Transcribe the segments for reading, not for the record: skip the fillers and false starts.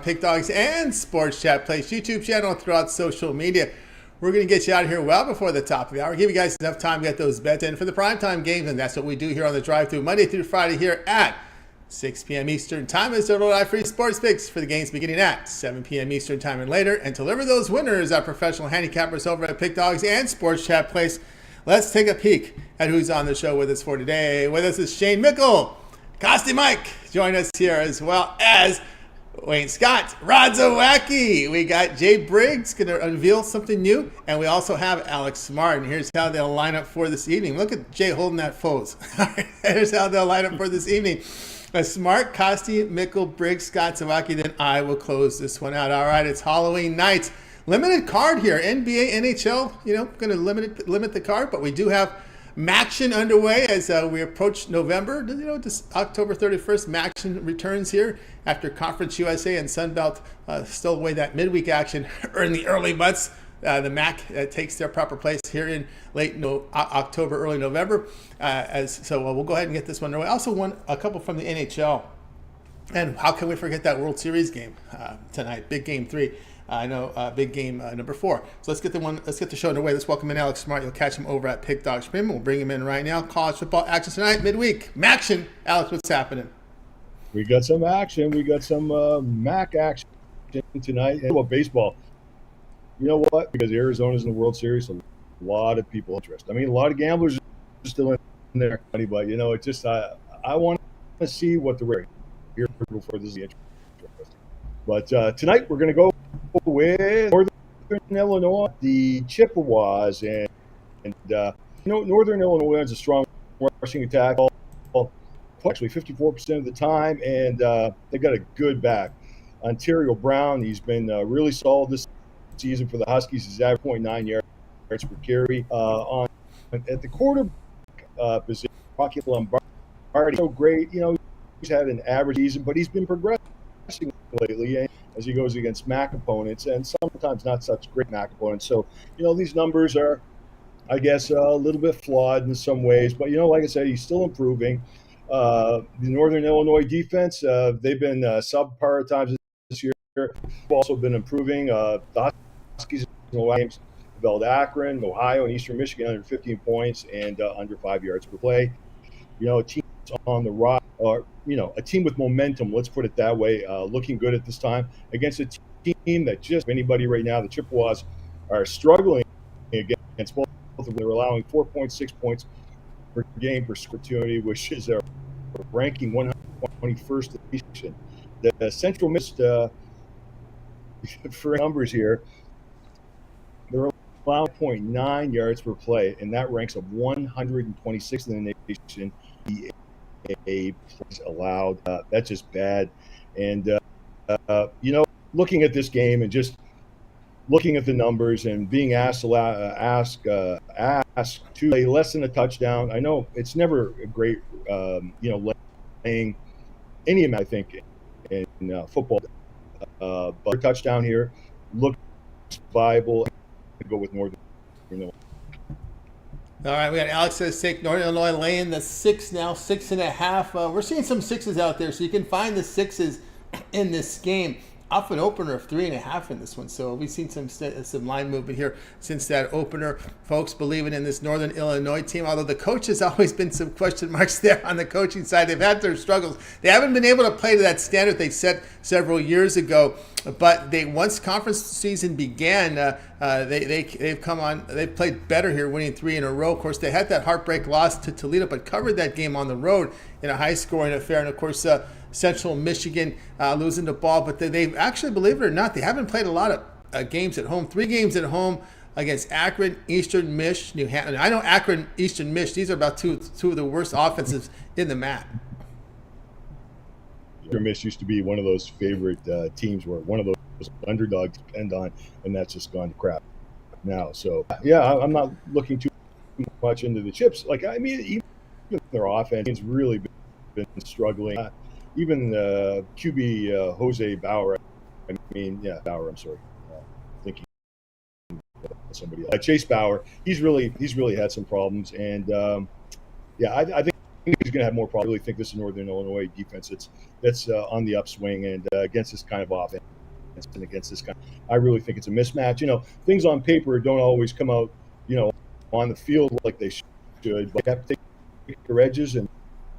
Pick Dogs and Sports Chat Place YouTube channel throughout social media. We're going to get you out of here well before the top of the hour. Give you guys enough time to get those bets in for the primetime games, and that's what we do here on the drive-thru Monday through Friday here at 6 p.m. Eastern Time. It's Total Live Free Sports Picks for the games beginning at 7 p.m. Eastern Time and later. And to deliver those winners, our professional handicappers over at Pick Dogs and Sports Chat Place. Let's take a peek at who's on the show with us for today. With us is Shane Mickle, Costi Mike, join us here, as well as Wayne Scott, Rod Zawacki. We got Jay Briggs going to unveil something new, and we also have Alex Martin. Here's how they'll line up for this evening. Look at Jay holding that foes. Here's how they'll line up for this evening. A Smart, Costi, Mickle, Briggs, Scott, Zawacki. Then I will close this one out. All right, it's Halloween night. Limited card here. NBA, NHL, going to limit the card, but we do have Maction underway as we approach November. This October 31st, Maction returns here after Conference USA and Sunbelt stole away that midweek action in the early months. The MAC takes their proper place here in late October, early November. So we'll go ahead and get this one underway. Also won a couple from the NHL. And how can we forget that World Series game tonight? Big game 3. I know big game number 4. So let's get the show underway. Let's welcome in Alex Smart. You'll catch him over at Pick Dogs Premium. We'll bring him in right now. College football action tonight, midweek. Maction. Alex, what's happening? We got some action. We got some MAC action tonight. And baseball. You know what? Because Arizona's in the World Series, a lot of people interested. I mean, a lot of gamblers are still in there, but it's just I want to see what the rate here before this is interesting. But tonight we're going to go with Northern Illinois, the Chippewas, and Northern Illinois has a strong rushing attack, actually 54% of the time, and they got a good back. Ontario Brown, he's been really solid this season for the Huskies. He's averaged 0.9 yards per carry. At the quarterback position, Rocky Lombardi, so great. He's had an average season, but he's been progressing lately as he goes against MAC opponents, and sometimes not such great MAC opponents. So, these numbers are, I guess, a little bit flawed in some ways, but, like I said, he's still improving. The Northern Illinois defense, they've been subpar at times this year. They've also been improving. The Huskies games held Akron, Ohio, and Eastern Michigan under 15 points and under 5 yards per play. Teams on the rise, a team with momentum, let's put it that way, looking good at this time against a team that just anybody right now, the Chippewas, are struggling against both of them. They're allowing 4.6 points per game per opportunity, which is a ranking 121st nation. The Central Miss, for numbers here, they're allowing 0.9 yards per play, and that ranks of 126th in the nation. The plays allowed, that's just bad. And looking at this game and just looking at the numbers and being asked to play less than a touchdown. I know it's never a great, laying any amount, I think, in football. But a touchdown here looks viable. I go with Northern. All right, we got Alex says take Northern Illinois laying the 6 now, 6.5. We're seeing some 6s out there, so you can find the 6s in this game. Off an opener of 3.5 in this one, so we've seen some line movement here since that opener. Folks believing in this Northern Illinois team, although the coach has always been some question marks there on the coaching side. They've had their struggles. They haven't been able to play to that standard they set several years ago. But once conference season began, they've come on. They've played better here, winning 3 in a row. Of course, they had that heartbreak loss to Toledo, but covered that game on the road in a high-scoring affair. And of course, Central Michigan losing the ball, but they've actually, believe it or not, they haven't played a lot of games at home. 3 games at home against Akron, Eastern Mich, New Hampshire. I know Akron, Eastern Mich, these are about two of the worst offenses in the MAC. Eastern Mich used to be one of those favorite teams where one of those underdogs depend on, and that's just gone to crap now. So, yeah, I'm not looking too much into the chips. Even their offense has really been struggling. Even QB Jose Bauer, Bauer. I'm sorry, thinking somebody else. Chase Bauer. He's really had some problems, and I think he's going to have more problems. I really think this is Northern Illinois defense that's on the upswing, and against this kind of offense and against this kind I really think it's a mismatch. Things on paper don't always come out, on the field like they should, but you have to take your edges and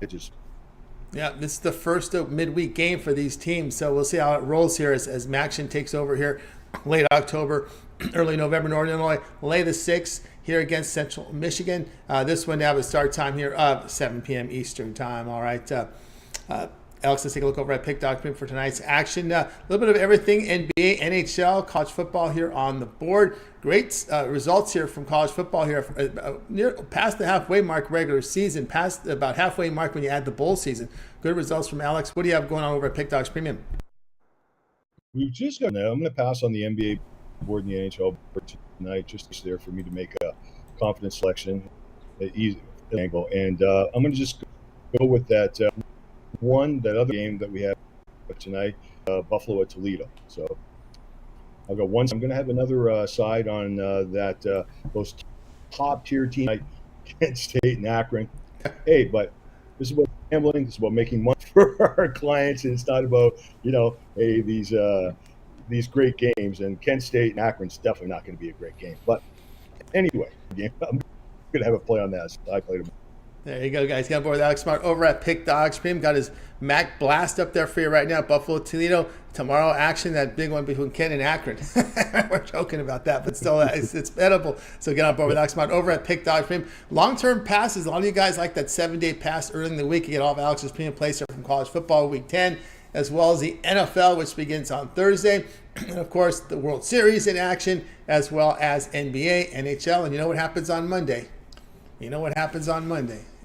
edges. Yeah, this is the first midweek game for these teams, so we'll see how it rolls here as Maction takes over here late October, early November. Northern Illinois lay the 6 here against Central Michigan. This one now with start time here of 7 p.m. Eastern time. All right, Alex, let's take a look over at Pick Document for tonight's action. A little bit of everything, NBA, NHL, college football here on the board. Great results here from college football here, near past the halfway mark regular season, past about halfway mark when you add the bowl season. Good results from Alex. What do you have going on over at Pick Docs Premium? We've just got now. I'm going to pass on the NBA board and the NHL board tonight, just there for me to make a confident selection, easy angle, and I'm going to just go with that that other game that we have tonight, Buffalo at Toledo. So I've got one. I'm going to have another side on those top tier teams like Kent State and Akron. Hey, but this is about gambling. This is about making money for our clients, and it's not about hey, these great games. And Kent State and Akron's definitely not going to be a great game. But anyway, I'm going to have a play on that. So I played them. There you go, guys. Got on board with Alex Smart over at Pick Dogs Premium. Got his Mac Blast up there for you right now. Buffalo, Toledo. Tomorrow, action, that big one between Kent and Akron. We're joking about that, but still, it's edible. So get on board with Alex Smart over at Pick Dogs Premium. Long-term passes. A lot of you guys like that 7-day pass early in the week. You get all of Alex's premium plays here from college football week 10, as well as the NFL, which begins on Thursday. And, of course, the World Series in action, as well as NBA, NHL. And you know what happens on Monday?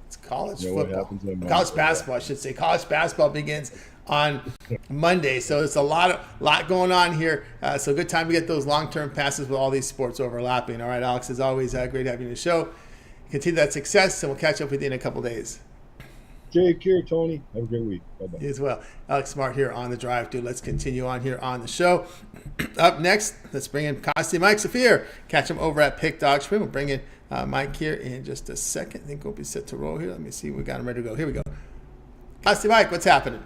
It's college football. College basketball, I should say. College basketball begins on Monday. So it's a lot going on here. So good time to get those long-term passes with all these sports overlapping. All right, Alex, as always, great having you on the show. Continue that success, and we'll catch up with you in a couple days. Take care, Tony. Have a great week. Bye-bye. You as well. Alex Smart here on the Drive Thru. Let's continue on here on the show. Up next, let's bring in Costi Mike Saphir. Catch him over at Pick Dogs Premium. We'll bring in Mike here in just a second. I think we'll be set to roll here. Let me see. We got him ready to go. Here we go. Costi Mike, what's happening?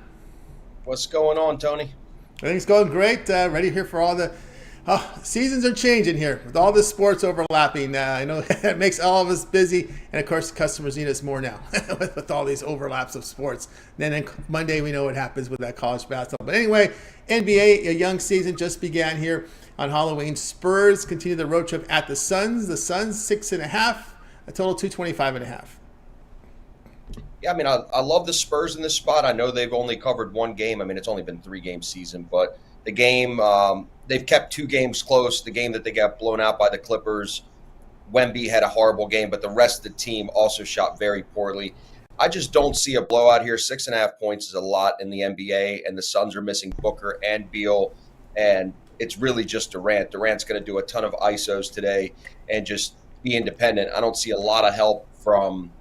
What's going on, Tony? Everything's going great. Ready here for all the seasons are changing here with all the sports overlapping. I know it makes all of us busy, and of course, customers need us more now with all these overlaps of sports. And then Monday, we know what happens with that college basketball. But anyway, NBA, a young season just began here on Halloween. Spurs continue the road trip at the Suns. The Suns 6.5, a total 225.5. Yeah, I mean, I love the Spurs in this spot. I know they've only covered one game. I mean, it's only been 3-game season, but the game, they've kept 2 games close. The game that they got blown out by the Clippers, Wemby had a horrible game, but the rest of the team also shot very poorly. I just don't see a blowout here. 6.5 points is a lot in the NBA, and the Suns are missing Booker and Beal, and it's really just Durant. Durant's going to do a ton of ISOs today and just be independent. I don't see a lot of help from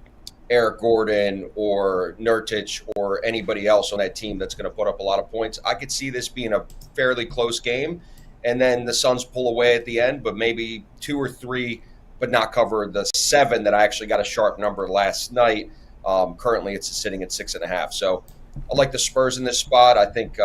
Eric Gordon or Nurkic or anybody else on that team that's going to put up a lot of points. I could see this being a fairly close game, and then the Suns pull away at the end, but maybe 2 or 3, but not cover the 7 that I actually got a sharp number last night. Currently, it's sitting at 6.5. So I like the Spurs in this spot. I think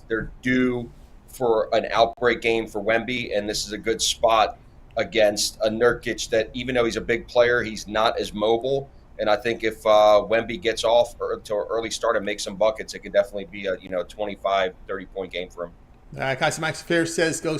they're due for an outbreak game for Wemby, and this is a good spot against a Nurkic that, even though he's a big player, he's not as mobile. And I think if Wemby gets off to an early start and makes some buckets, it could definitely be a 25, 30-point game for him. All right, Costi Mike Saphir says go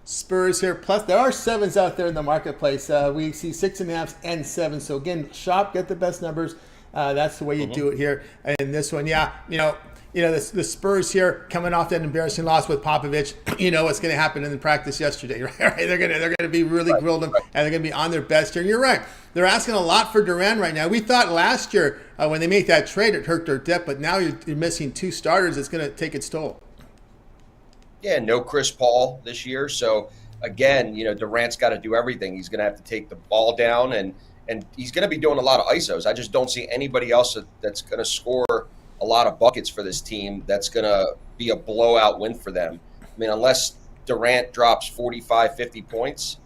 Spurs here. Plus, there are 7s out there in the marketplace. We see 6.5s and 7s. So again, shop, get the best numbers. That's the way you do it here. And this one, the Spurs here coming off that embarrassing loss with Popovich. You know what's going to happen in the practice yesterday, right? They're going to be really grilled them, and they're going to be on their best here. And you're right. They're asking a lot for Durant right now. We thought last year when they made that trade, it hurt their depth, but now you're missing 2 starters. It's going to take its toll. Yeah, no Chris Paul this year. So, again, Durant's got to do everything. He's going to have to take the ball down, and he's going to be doing a lot of ISOs. I just don't see anybody else that's going to score a lot of buckets for this team that's going to be a blowout win for them. I mean, unless Durant drops 45, 50 points,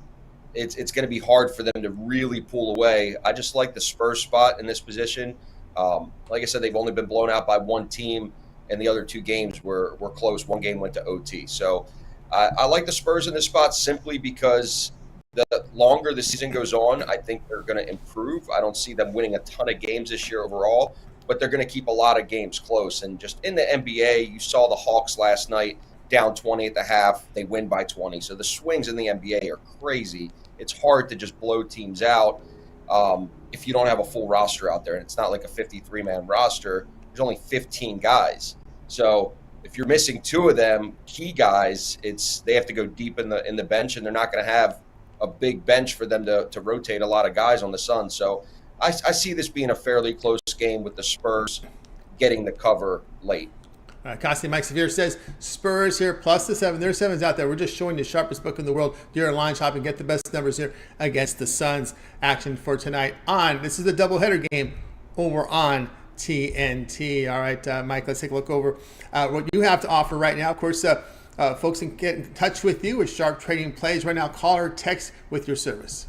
it's going to be hard for them to really pull away. I just like the Spurs spot in this position. Like I said, they've only been blown out by one team, and the other 2 games were close. One game went to OT. So I like the Spurs in this spot simply because the longer the season goes on, I think they're going to improve. I don't see them winning a ton of games this year overall, but they're going to keep a lot of games close. And just in the NBA, you saw the Hawks last night down 20 at the half. They win by 20. So the swings in the NBA are crazy. It's hard to just blow teams out if you don't have a full roster out there. And it's not like a 53-man roster. There's only 15 guys. So if you're missing 2 of them key guys, they have to go deep in the bench, and they're not going to have a big bench for them to rotate a lot of guys on the Suns. So I see this being a fairly close game with the Spurs getting the cover late. All right, Costi Mike Severe says Spurs here plus the 7. There's 7s out there. We're just showing the sharpest book in the world. Do your line shopping, get the best numbers here against the Suns. Action for tonight this is a doubleheader game over on TNT. All right, Mike, let's take a look over what you have to offer right now. Of course, folks can get in touch with you with Sharp Trading Plays right now. Call or text with your service.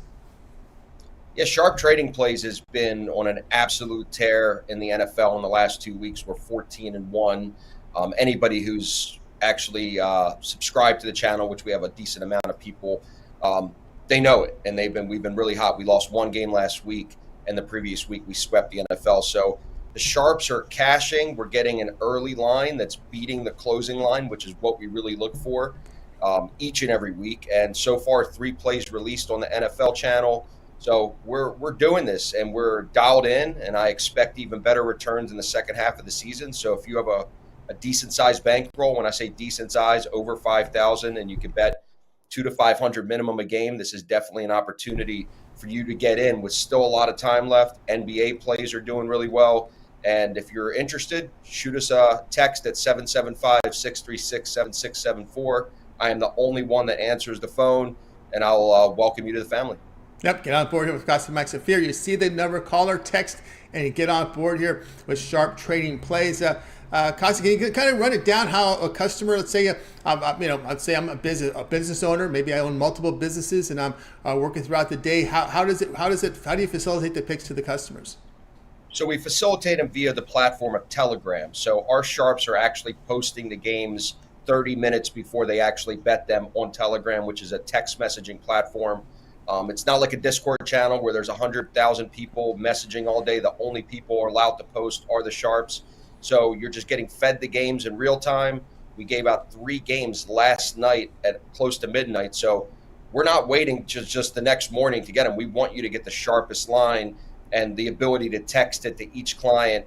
Yeah, Sharp Trading Plays has been on an absolute tear in the NFL in the last 2 weeks. We're 14-1. Anybody who's actually subscribed to the channel, which we have a decent amount of people, they know it, and we've been really hot. We lost 1 game last week, and the previous week we swept the NFL. So the Sharps are cashing. We're getting an early line that's beating the closing line, which is what we really look for each and every week. And so far, 3 plays released on the NFL channel. So we're doing this, and we're dialed in, and I expect even better returns in the second half of the season. So if you have a decent-sized bankroll, when I say decent size, over 5,000, and you can bet 200 to 500 minimum a game, this is definitely an opportunity for you to get in with still a lot of time left. NBA plays are doing really well. And if you're interested, shoot us a text at 775-636-7674. I am the only one that answers the phone, and I'll welcome you to the family. Yep, get on board here with Costi Mike Severe. You see the number, call or text, and you get on board here with Sharp Trading Plays. Costi, can you kind of run it down how a customer, let's say, let's say I'm a business owner, maybe I own multiple businesses, and I'm working throughout the day. How do you facilitate the picks to the customers? So we facilitate them via the platform of Telegram. So our Sharps are actually posting the games 30 minutes before they actually bet them on Telegram, which is a text messaging platform. It's not like a Discord channel where there's 100,000 people messaging all day. The only people are allowed to post are the Sharps. So you're just getting fed the games in real time. We gave out 3 games last night at close to midnight. So we're not waiting just the next morning to get them. We want you to get the sharpest line, and the ability to text it to each client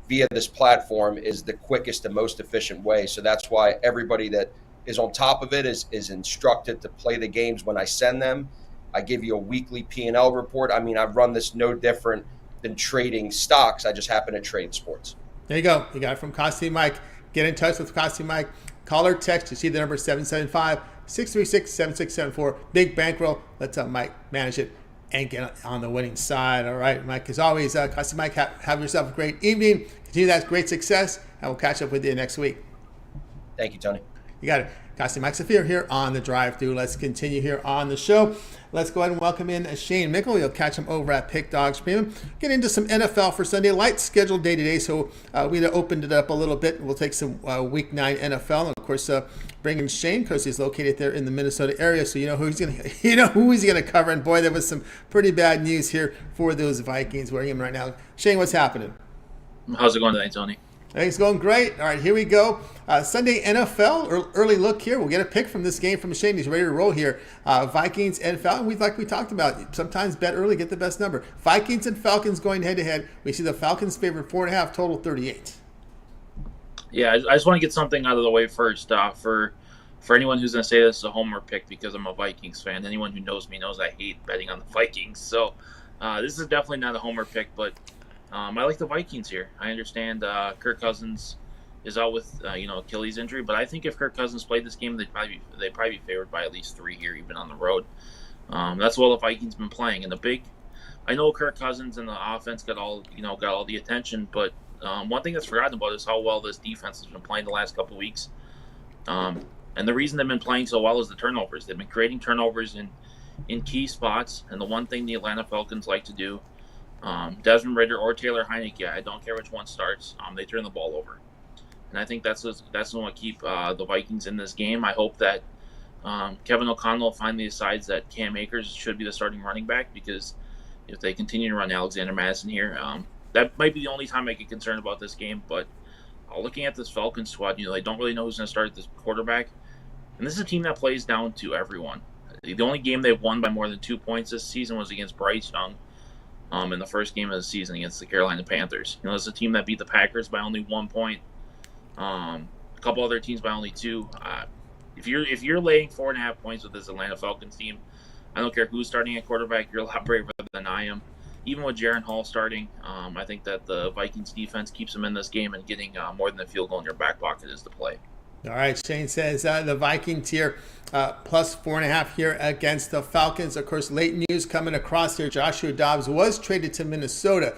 via this platform is the quickest and most efficient way. So that's why everybody that is on top of it is instructed to play the games when I send them. I give you a weekly P&L report. I mean, I run this no different than trading stocks. I just happen to trade sports. There you go. You got it from Costi Mike. Get in touch with Costi Mike. Call or text. You see the number 775-636-7674. Big bankroll. Let Mike manage it and get on the winning side. All right, Mike. As always, Costi Mike, have yourself a great evening. Continue that great success, and we'll catch up with you next week. Thank you, Tony. You got it. Costi Mike Severe here on the Drive Thru. Let's continue here on the show. Let's go ahead and welcome in Shane Mickle. You'll catch him over at Pick Dogs Premium. Get into some NFL for Sunday. Light scheduled day today, so we opened it up a little bit. We'll take some Week 9 NFL, and of course, bring in Shane because he's located there in the Minnesota area, so you know who he's gonna cover. And boy, there was some pretty bad news here for those Vikings. We're in right now. Shane, what's happening? How's it going today, Tony? Things going great. All right, here we go. Sunday NFL, early look here. We'll get a pick from this game from Shane. He's ready to roll here. Vikings and Falcons, like we talked about, sometimes bet early, get the best number. Vikings and Falcons going head-to-head. We see the Falcons favored 4.5, total 38. Yeah, I just want to get something out of the way first. For anyone who's going to say this is a homer pick because I'm a Vikings fan, anyone who knows me knows I hate betting on the Vikings. So this is definitely not a homer pick, but I like the Vikings here. I understand Kirk Cousins is out with Achilles injury, but I think if Kirk Cousins played this game, they'd probably be favored by at least 3 here, even on the road. That's well the Vikings been playing. And I know Kirk Cousins and the offense got all the attention, but one thing that's forgotten about is how well this defense has been playing the last couple of weeks. And the reason they've been playing so well is the turnovers. They've been creating turnovers in key spots, and the one thing the Atlanta Falcons like to do Desmond Ritter or Taylor Heineke, I don't care which one starts. They turn the ball over, and I think that's what will keep the Vikings in this game. I hope that Kevin O'Connell finally decides that Cam Akers should be the starting running back, because if they continue to run Alexander Madison here, that might be the only time I get concerned about this game. But looking at this Falcons squad, they don't really know who's going to start at this quarterback. And this is a team that plays down to everyone. The only game they've won by more than 2 points this season was against Bryce Young in the first game of the season against the Carolina Panthers. It's a team that beat the Packers by only 1 point. A couple other teams by only 2. If you're laying 4.5 points with this Atlanta Falcons team, I don't care who's starting at quarterback, you're a lot braver than I am. Even with Jaron Hall starting, I think that the Vikings defense keeps them in this game, and getting more than a field goal in your back pocket is the play. All right, Shane says the Vikings here plus 4.5 here against the Falcons. Of course, late news coming across here. Joshua Dobbs was traded to Minnesota.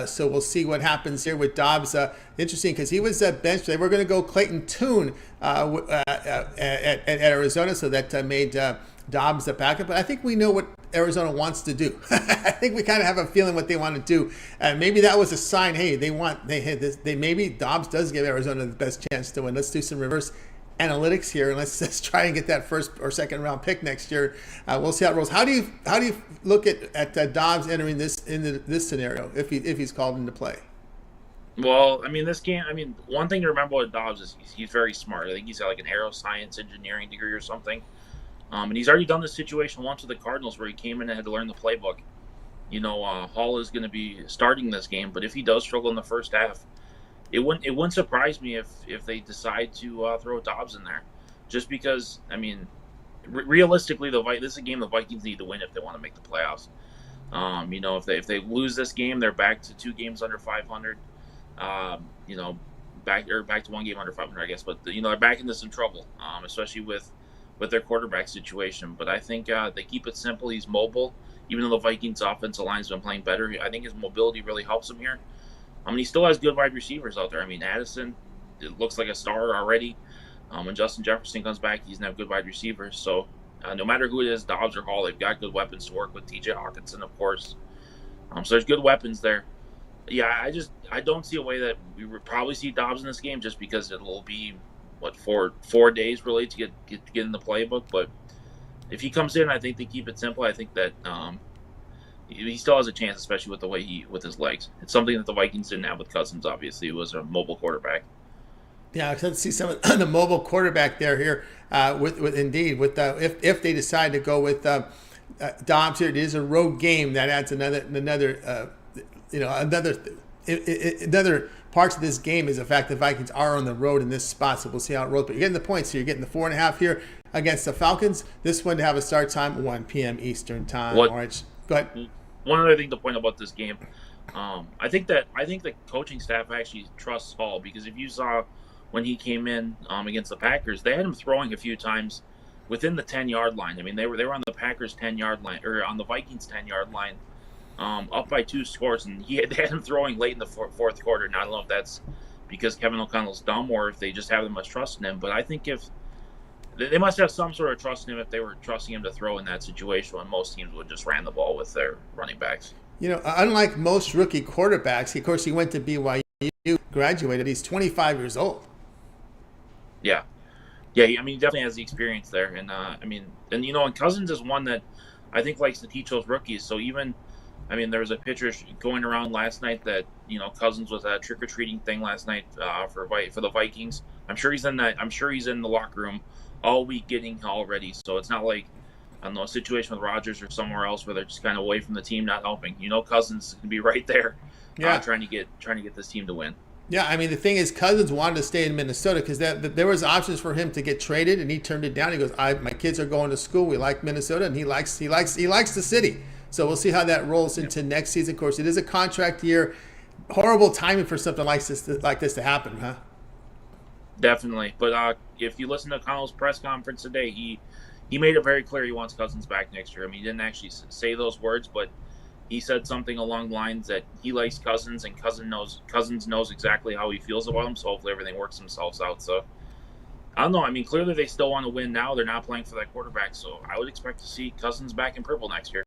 So we'll see what happens here with Dobbs. Interesting, because he was benched. They were going to go Clayton Tune at Arizona, so that made Dobbs the backup. But I think we know what Arizona wants to do. I think we kind of have a feeling what they want to do. Maybe that was a sign. Hey, maybe Dobbs does give Arizona the best chance to win. Let's do some reverse analytics here, and let's try and get that first or second round pick next year. We'll see how it rolls. How do you look at Dobbs entering this scenario if he's called into play? Well, this game. One thing to remember with Dobbs is he's very smart. I think he's got like an aeroscience engineering degree or something. And he's already done this situation once with the Cardinals where he came in and had to learn the playbook. Hall is going to be starting this game, but if he does struggle in the first half, it wouldn't surprise me if they decide to throw Dobbs in there, just because realistically this is a game the Vikings need to win if they want to make the playoffs. If they lose this game, they're back to 2 games under 500. Back to 1 game under 500, I guess. But they're back into some trouble, especially with their quarterback situation. But I think they keep it simple. He's mobile, even though the Vikings offensive line's been playing better. I think his mobility really helps him here. He still has good wide receivers out there. Addison, it looks like a star already. When Justin Jefferson comes back, he's going to have good wide receivers. So no matter who it is, Dobbs or Hall, they've got good weapons to work with. TJ Hawkinson, of course. So there's good weapons there. Yeah, I don't see a way that we would probably see Dobbs in this game, just because it'll be, 4 days really to get in the playbook. But if he comes in, I think they keep it simple. I think that he still has a chance, especially with the way with his legs. It's something that the Vikings didn't have with Cousins. Obviously, he was a mobile quarterback. Yeah, I can see some of the mobile quarterback here. If they decide to go with Dobbs here, it is a road game that adds another parts of this game is the fact that Vikings are on the road in this spot. So we'll see how it rolls. But you're getting the points here. You're getting the 4.5 here against the Falcons. This one to have a start time 1 p.m. Eastern time. All right, go ahead. One other thing to point about this game, I think the coaching staff actually trusts Hall, because if you saw when he came in against the Packers, they had him throwing a few times within the 10-yard line. They were on the Packers 10-yard line, or on the Vikings 10-yard line, up by 2 scores, and they had him throwing late in the fourth quarter. And I don't know if that's because Kevin O'Connell's dumb or if they just have that much trust in him. But I think if they must have some sort of trust in him if they were trusting him to throw in that situation, when most teams would just ran the ball with their running backs. Unlike most rookie quarterbacks, of course, he went to BYU, graduated. He's 25 years old. Yeah. He definitely has the experience there. And, and Cousins is one that I think likes to teach those rookies. So even, there was a picture going around last night that, Cousins was at a trick-or-treating thing last night for the Vikings. I'm sure he's in the locker room all week getting Hall ready. So it's not like, I don't know, a situation with Rodgers or somewhere else where they're just kind of away from the team, not helping. Cousins is going to be right there trying to get this team to win. Yeah, the thing is, Cousins wanted to stay in Minnesota because there was options for him to get traded, and he turned it down. He goes, my kids are going to school. We like Minnesota, and he likes the city. So we'll see how that rolls into next season. Of course, it is a contract year. Horrible timing for something like this to happen, huh? Definitely. But if you listen to Connell's press conference today, he made it very clear he wants Cousins back next year. He didn't actually say those words, but he said something along the lines that he likes Cousins, and Cousins knows exactly how he feels about him. So hopefully everything works themselves out. So I don't know. Clearly they still want to win now. They're not playing for that quarterback. So I would expect to see Cousins back in purple next year.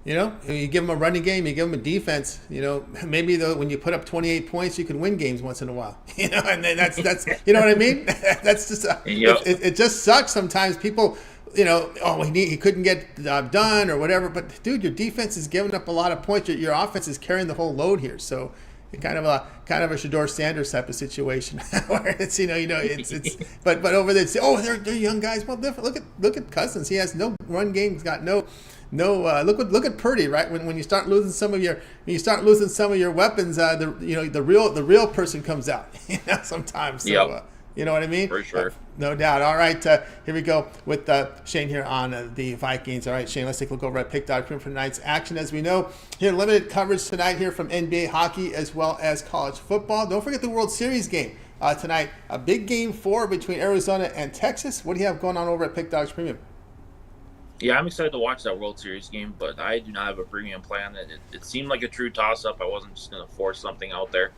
You know, you give them a running game, you give them a defense. You know, maybe when you put up 28 points, you can win games once in a while. You know, and then that's you know what I mean. That's just it just sucks sometimes. People, you know, he couldn't get done or whatever. But dude, your defense is giving up a lot of points. Your offense is carrying the whole load here. So kind of a Shedeur Sanders type of situation where it's it's but over there, they're young guys. Well, look at Cousins. He has no run game. He's got no. Look at Purdy, right? When you start losing some of your weapons, the real person comes out. You know, sometimes. So, you know what I mean? For sure. No doubt. All right, here we go with Shane here on the Vikings. All right, Shane, let's take a look over at Pick.com for tonight's action. As we know, here limited coverage tonight here from NBA hockey as well as college football. Don't forget the World Series game tonight. A big Game 4 between Arizona and Texas. What do you have going on over at Pick.com Premium? Yeah, I'm excited to watch that World Series game, but I do not have a premium plan. It seemed like a true toss-up. I wasn't just going to force something out there.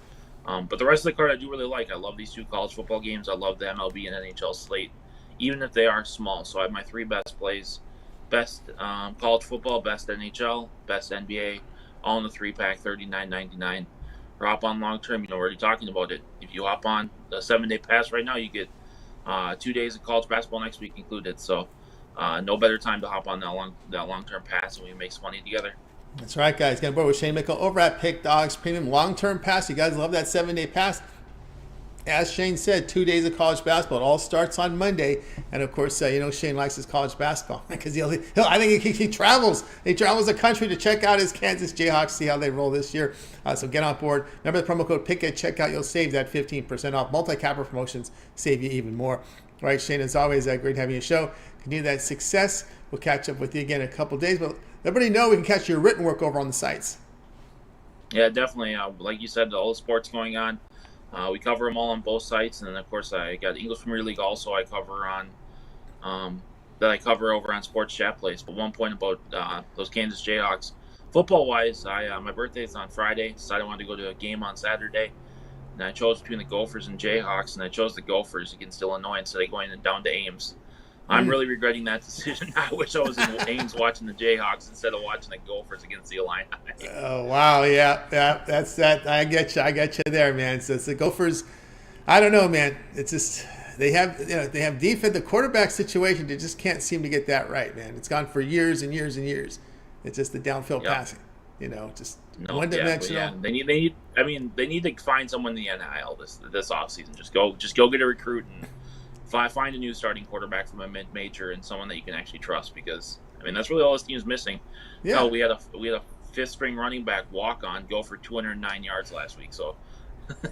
But the rest of the card I do really like. I love these two college football games. I love the MLB and NHL slate, even if they are small. So I have my three best plays. Best college football, best NHL, best NBA, all in the 3-pack, $39.99. Or hop on long-term, we're already talking about it. If you hop on the 7-day pass right now, you get 2 days of college basketball next week included. So no better time to hop on that long-term pass and we make some money together. That's right, guys. Getting board with Shane Mickle over at Pick Dogs Premium. Long-term pass. You guys love that 7-day pass. As Shane said, 2 days of college basketball. It all starts on Monday. And, of course, Shane likes his college basketball because I think he travels. He travels the country to check out his Kansas Jayhawks, see how they roll this year. So get on board. Remember the promo code PICK at checkout. You'll save that 15% off. Multi-capper promotions save you even more. All right, Shane, as always, great having you show. Continue that success. We'll catch up with you again in a couple of days. But everybody know we can catch your written work over on the sites. Yeah, definitely. Like you said, all the sports going on. We cover them all on both sites, and then of course I got English Premier League also. I cover over on Sports Chat Place. But one point about those Kansas Jayhawks, football wise, my birthday is on Friday. Decided I wanted to go to a game on Saturday, and I chose between the Gophers and Jayhawks, and I chose the Gophers against Illinois instead of going down to Ames. I'm really regretting that decision. I wish I was in Ames watching the Jayhawks instead of watching the Gophers against the Illini. Oh, wow. Yeah, that's that. I get you there, man. So it's the Gophers. I don't know, man. It's just they have defense. The quarterback situation, they just can't seem to get that right, man. It's gone for years and years and years. It's just the downfield passing, just one-dimensional. Yeah, they need to find someone in the NIL this offseason. Just go get a recruit and find a new starting quarterback from a mid-major and someone that you can actually trust, because that's really all this team is missing. Yeah. No, we had a fifth-string running back walk-on go for 209 yards last week. So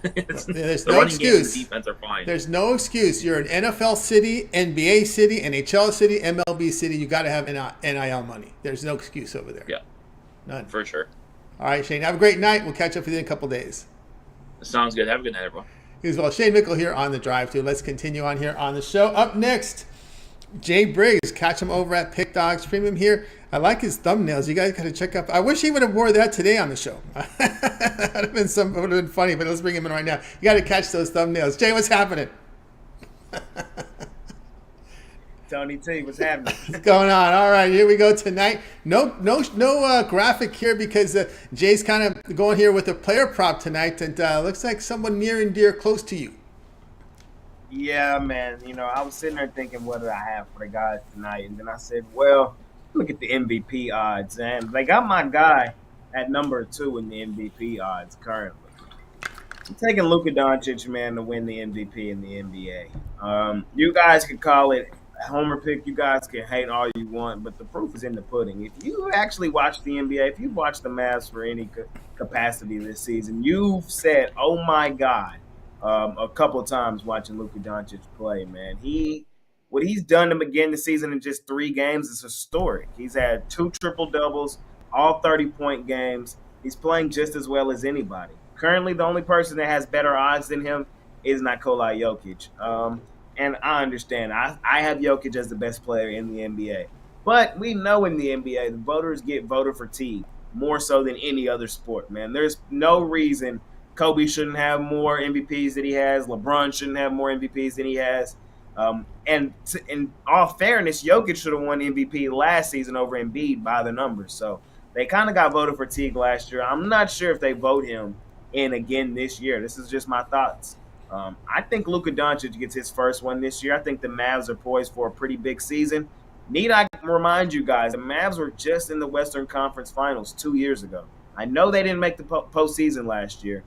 there's no excuse. The defense are fine. There's no excuse. You're an NFL city, NBA city, NHL city, MLB city. You got to have NIL money. There's no excuse over there. Yeah, none for sure. All right, Shane. Have a great night. We'll catch up with you in a couple days. Sounds good. Have a good night, everyone. As well, Shane Mickle here on the Drive Thru. Let's continue on here on the show. Up next, Jay Briggs. Catch him over at Pick Dogs Premium here. I like his thumbnails. You guys got to check out. I wish he would have wore that today on the show. That would have been funny, but let's bring him in right now. You got to catch those thumbnails. Jay, what's happening? Tony T, what's happening? What's going on? All right, here we go tonight. No graphic here because Jay's kind of going here with a player prop tonight, and looks like someone near and dear close to you. Yeah, man. I was sitting there thinking, what did I have for the guys tonight? And then I said, well, look at the MVP odds, and they got my guy at number 2 in the MVP odds currently. I'm taking Luka Doncic, man, to win the MVP in the NBA. You guys could call it homer pick. You guys can hate all you want, but the proof is in the pudding. If you actually watch the NBA, if you've watched the Mavs for any capacity this season, you've said, oh my God, a couple of times watching Luka Doncic play, man. What he's done to begin the season in just 3 games is historic. He's had 2 triple-doubles, all 30-point games. He's playing just as well as anybody. Currently, the only person that has better odds than him is Nikola Jokic. And I understand. I have Jokic as the best player in the NBA. But we know in the NBA, the voters get voter fatigue more so than any other sport, man. There's no reason Kobe shouldn't have more MVPs than he has. LeBron shouldn't have more MVPs than he has. And in all fairness, Jokic should have won MVP last season over Embiid by the numbers. So They kind of got voter fatigue last year. I'm not sure if they vote him in again this year. This is just my thoughts. I think Luka Doncic gets his first one this year. I think the Mavs are poised for a pretty big season. Need I remind you guys, the Mavs were just in the Western Conference Finals 2 years ago. I know they didn't make the postseason last year.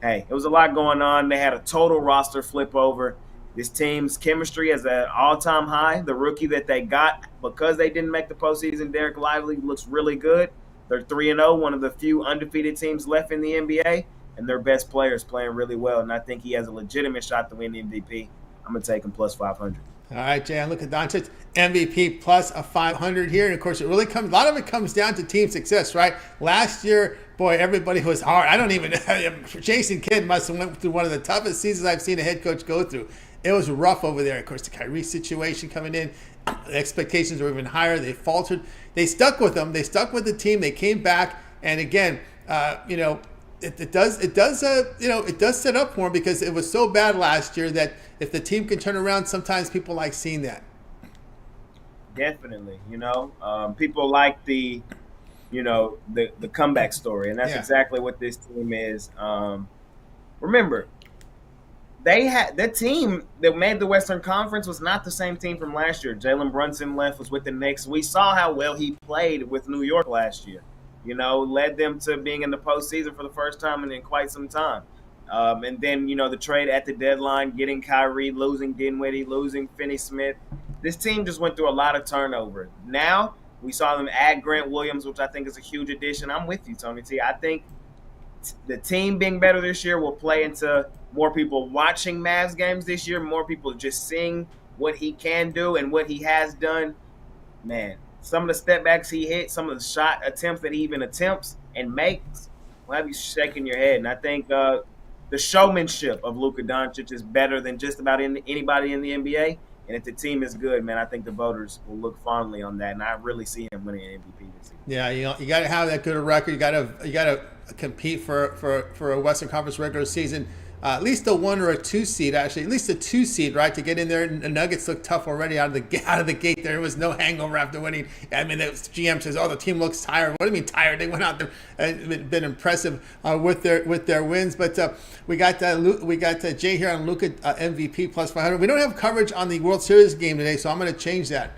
Hey, it was a lot going on. They had a total roster flip over. This team's chemistry is at an all-time high. The rookie that they got, because they didn't make the postseason, Derek Lively, looks really good. They're 3-0, one of the few undefeated teams left in the NBA, and their best players playing really well. And I think he has a legitimate shot to win the MVP. I'm going to take him plus 500. All right, Jay, look at Doncic, MVP plus a 500 here. And, of course, a lot of it comes down to team success, right? Last year, boy, everybody was hard. I don't even – Jason Kidd must have went through one of the toughest seasons I've seen a head coach go through. It was rough over there. Of course, the Kyrie situation coming in, the expectations were even higher. They faltered. They stuck with them. They stuck with the team. They came back. And, again, it does set up for them because it was so bad last year that if the team can turn around, sometimes people like seeing that. Definitely, people like the comeback story, and that's exactly what this team is. Remember, the team that made the Western Conference was not the same team from last year. Jalen Brunson left, was with the Knicks. We saw how well he played with New York last year. Led them to being in the postseason for the first time in quite some time. And then, the trade at the deadline, getting Kyrie, losing Dinwiddie, losing Finney-Smith. This team just went through a lot of turnover. Now, we saw them add Grant Williams, which I think is a huge addition. I'm with you, Tony T. I think the team being better this year will play into more people watching Mavs games this year, more people just seeing what he can do and what he has done. Man, some of the step backs he hit, some of the shot attempts that he even attempts and makes will have you shaking your head. And I think the showmanship of Luka Doncic is better than just about anybody in the NBA. And if the team is good, man, I think the voters will look fondly on that. And I really see him winning an MVP this season. Yeah, you got to have that good a record. You got to compete for a Western Conference regular season. At least a 1 or a 2 seed, actually. At least a 2 seed, right, to get in there. The Nuggets look tough already out of the gate. There was no hangover after winning. I mean, the GM says, "Oh, the team looks tired." What do you mean tired? They went out there and been impressive with their wins. But we got Jay here on Luka MVP plus 500. We don't have coverage on the World Series game today, so I'm going to change that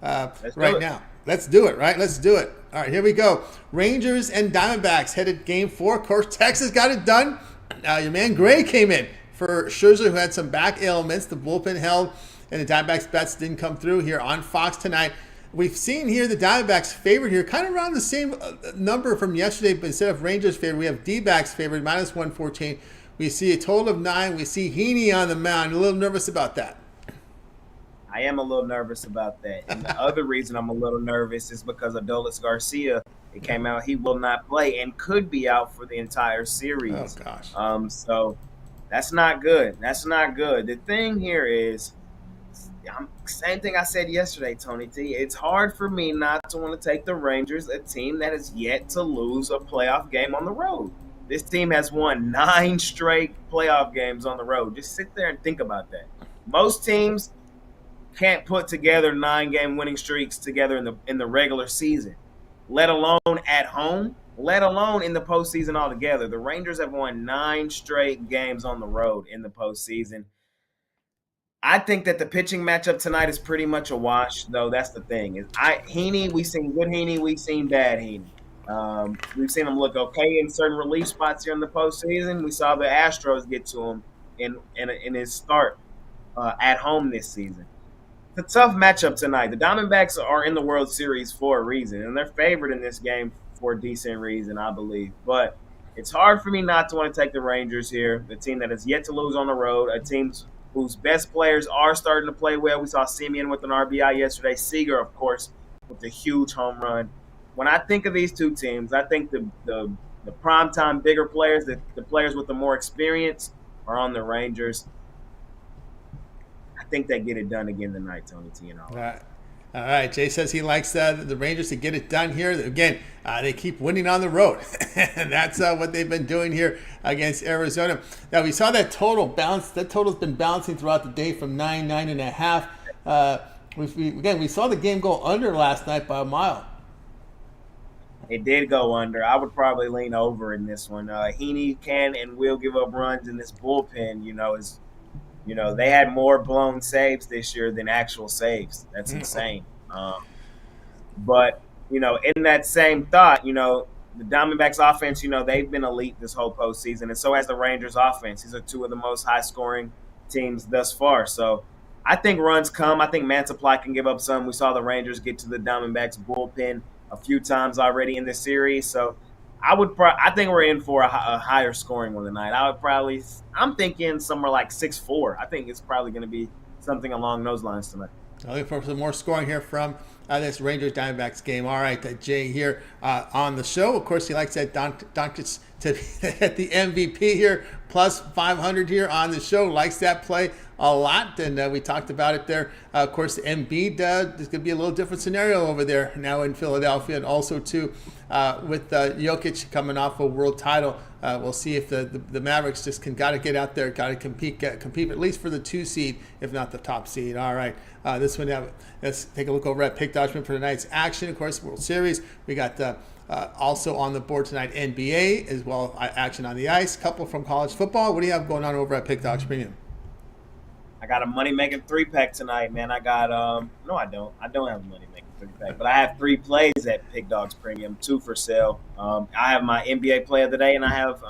right now. Let's do it, right? Let's do it. All right, here we go. Rangers and Diamondbacks headed Game 4. Of course, Texas got it done. Your man Gray came in for Scherzer, who had some back ailments. The bullpen held, and the Diamondbacks bets didn't come through here on Fox tonight. We've seen here the Diamondbacks favored here, kind of around the same number from yesterday, but instead of Rangers favored, we have D-backs favored, minus 114. We see a total of 9. We see Heaney on the mound. A little nervous about that. I am a little nervous about that. And the other reason I'm a little nervous is because Adolis Garcia, it came out he will not play and could be out for the entire series. Oh, gosh. So that's not good. That's not good. The thing here is, same thing I said yesterday, Tony T. It's hard for me not to want to take the Rangers, a team that has yet to lose a playoff game on the road. This team has won 9 straight playoff games on the road. Just sit there and think about that. Most teams can't put together 9-game winning streaks together in the regular season, let alone at home, let alone in the postseason altogether. The Rangers have won 9 straight games on the road in the postseason. I think that the pitching matchup tonight is pretty much a wash, though. That's the thing. Heaney, we've seen good Heaney, we've seen bad Heaney. We've seen him look okay in certain relief spots here in the postseason. We saw the Astros get to him in his start at home this season. It's a tough matchup tonight. The Diamondbacks are in the World Series for a reason, and they're favored in this game for a decent reason, I believe. But it's hard for me not to want to take the Rangers here, the team that has yet to lose on the road, a team whose best players are starting to play well. We saw Semien with an RBI yesterday, Seager, of course, with a huge home run. When I think of these two teams, I think the primetime bigger players, the players with the more experience are on the Rangers. I think they get it done again tonight, Tony T. And all right. Jay says he likes the Rangers to get it done here. Again, they keep winning on the road, and that's what they've been doing here against Arizona. Now, we saw that total bounce. That total's been bouncing throughout the day from 9.5. We saw the game go under last night by a mile. It did go under. I would probably lean over in this one. Heaney can and will give up runs in this bullpen. They had more blown saves this year than actual saves. That's insane. But in that same thought, the Diamondbacks offense, they've been elite this whole postseason, and so has the Rangers offense. These are two of the most high-scoring teams thus far. So I think runs come. I think Mantiply can give up some. We saw the Rangers get to the Diamondbacks bullpen a few times already in this series. So I think we're in for a higher scoring one tonight. I'm thinking somewhere like 6-4. I think it's probably going to be something along those lines tonight. Looking for some more scoring here from this Rangers Diamondbacks game. All right, Jay here on the show. Of course, he likes that Doncic to at the MVP here, plus 500 here on the show. Likes that play a lot, and we talked about it there. Of course, Embiid, there's going to be a little different scenario over there now in Philadelphia, and also too with Jokic coming off a world title. We'll see if the Mavericks just got to get out there, got to compete at least for the 2 seed, if not the top seed. All right, this one, let's take a look over at Pick Dodgman for tonight's action. Of course, World Series. We got also on the board tonight NBA as well as action on the ice. Couple from college football. What do you have going on over at Pick Dogs Premium? I got a money-making 3-pack tonight, man. I got no, I don't. I don't have a money-making 3-pack, but I have 3 plays at Pick Dogs Premium, 2 for sale. I have my NBA play of the day, and I have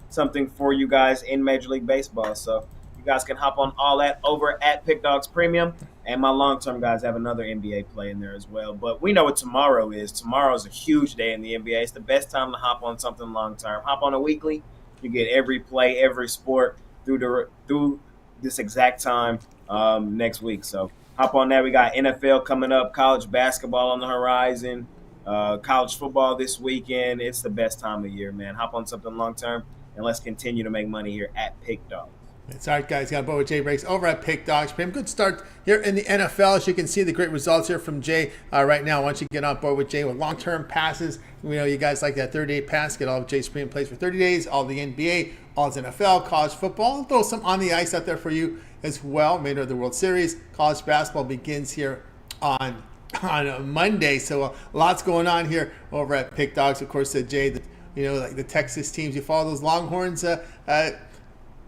something for you guys in Major League Baseball. So you guys can hop on all that over at Pick Dogs Premium, and my long-term guys have another NBA play in there as well. But we know what tomorrow is. Tomorrow is a huge day in the NBA. It's the best time to hop on something long-term. Hop on a weekly. You get every play, every sport through this exact time next week. So hop on that. We got NFL coming up, college basketball on the horizon, college football this weekend. It's the best time of year, man. Hop on something long term, and let's continue to make money here at Pick Dogs. That's all right, guys. Got a board with Jay Briggs over at Pick Dogs. Good start here in the NFL. As you can see, the great results here from Jay right now. Once you get on board with Jay with long-term passes, we know you guys like that 30-day pass. Get all of Jay's premium plays for 30 days, all the NBA, all his NFL, college football. I'll throw some on the ice out there for you as well. Remainder of the World Series. College basketball begins here on Monday. So lots going on here over at Pick Dogs. Of course, Jay, like the Texas teams, you follow those Longhorns. I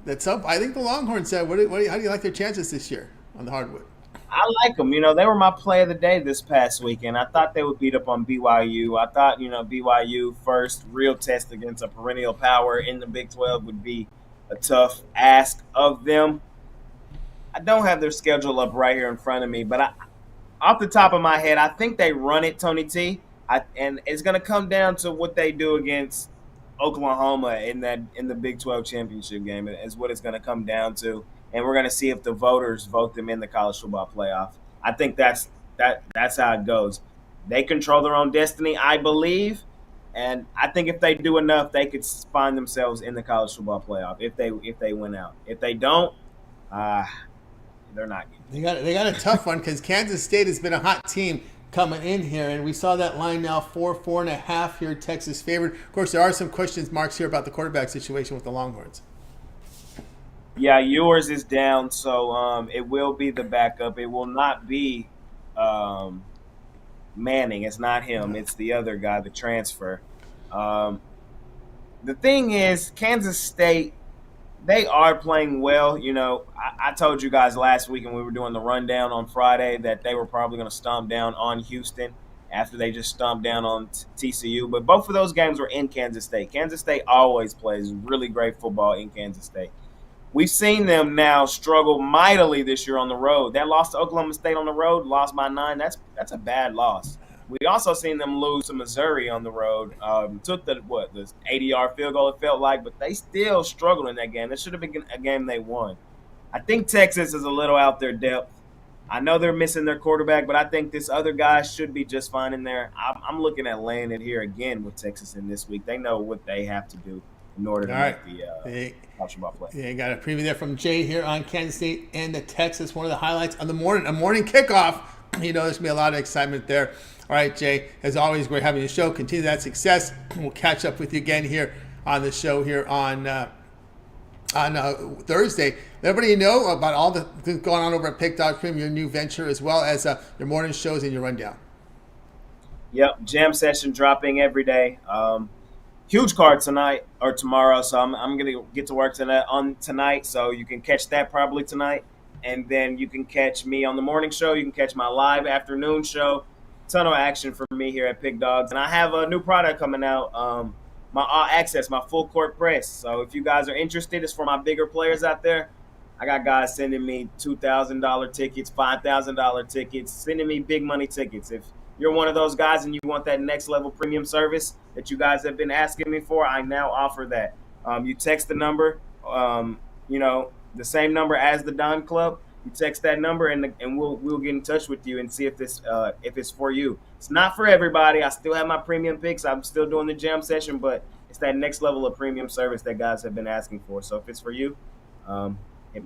think the Longhorns said, how do you like their chances this year on the hardwood? I like them. They were my play of the day this past weekend. I thought they would beat up on BYU. I thought, BYU first real test against a perennial power in the Big 12 would be a tough ask of them. I don't have their schedule up right here in front of me, but off the top of my head, I think they run it, Tony T. And it's going to come down to what they do against Oklahoma in the Big 12 championship game is what it's going to come down to, and we're going to see if the voters vote them in the college football playoff. I think that's how it goes. They control their own destiny, I believe, and I think if they do enough, they could find themselves in the college football playoff if they win out. If they don't, they're not. They got a tough one because Kansas State has been a hot team coming in here, and we saw that line now 4.5 here, Texas favored. Of course, there are some questions marks here about the quarterback situation with the Longhorns. Yeah, yours is down, so it will be the backup. It will not be Manning. It's not him. It's the other guy, the transfer. The thing is, Kansas State, they are playing well. I told you guys last week when we were doing the rundown on Friday that they were probably going to stomp down on Houston after they just stomped down on TCU. But both of those games were in Kansas State. Kansas State always plays really great football in Kansas State. We've seen them now struggle mightily this year on the road. That loss to Oklahoma State on the road, lost by 9, that's a bad loss. We also seen them lose to Missouri on the road. Took the 80-yard field goal, it felt like, but they still struggled in that game. It should have been a game they won. I think Texas is a little out their depth. I know they're missing their quarterback, but I think this other guy should be just fine in there. I'm looking at laying it here again with Texas in this week. They know what they have to do in order to make the college football play. Yeah, got a preview there from Jay here on Kansas State and the Texas. One of the highlights on the morning kickoff. There's going to be a lot of excitement there. All right, Jay, as always, great having you show. Continue that success. We'll catch up with you again here on the show here on Thursday. Everybody know about all the things going on over at Pick Dog Premium, your new venture, as well as your morning shows and your rundown. Yep, jam session dropping every day. Huge card tonight or tomorrow, so I'm gonna get to work tonight. So you can catch that probably tonight, and then you can catch me on the morning show. You can catch my live afternoon show. Ton of action for me here at Pig Dogs, and I have a new product coming out. My All Access, my full court press. So if you guys are interested, it's for my bigger players out there. I got guys sending me $2,000 tickets, $5,000 tickets, sending me big money tickets. If you're one of those guys and you want that next level premium service that you guys have been asking me for, I now offer that. You text the number, the same number as the Don Club. You text that number and we'll get in touch with you and see if it's for you. It's not for everybody. I still have my premium picks. I'm still doing the jam session, but it's that next level of premium service that guys have been asking for. So if it's for you,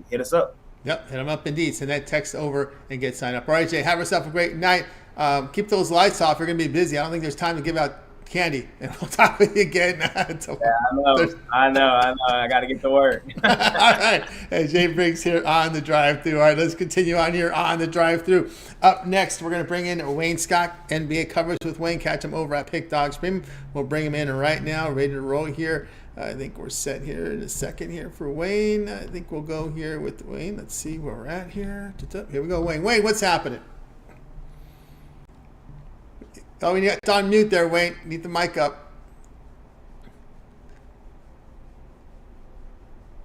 hit us up. Yep, hit them up indeed. Send that text over and get signed up. All right, Jay, have yourself a great night. Keep those lights off. You're going to be busy. I don't think there's time to give out candy. And we'll talk with you again. I know. I got to get to work. All right. Hey, Jay Briggs here on the drive-thru. All right, let's continue on here on the drive-thru. Up next, we're going to bring in Wayne Scott, NBA coverage with Wayne. Catch him over at Pick Dogs Premium. We'll bring him in right now, ready to roll here. I think we're set here in a second here for Wayne. I think we'll go here with Wayne. Let's see where we're at here. Here we go, Wayne. Wayne, what's happening? Oh, we got on mute there, Wayne. Need the mic up.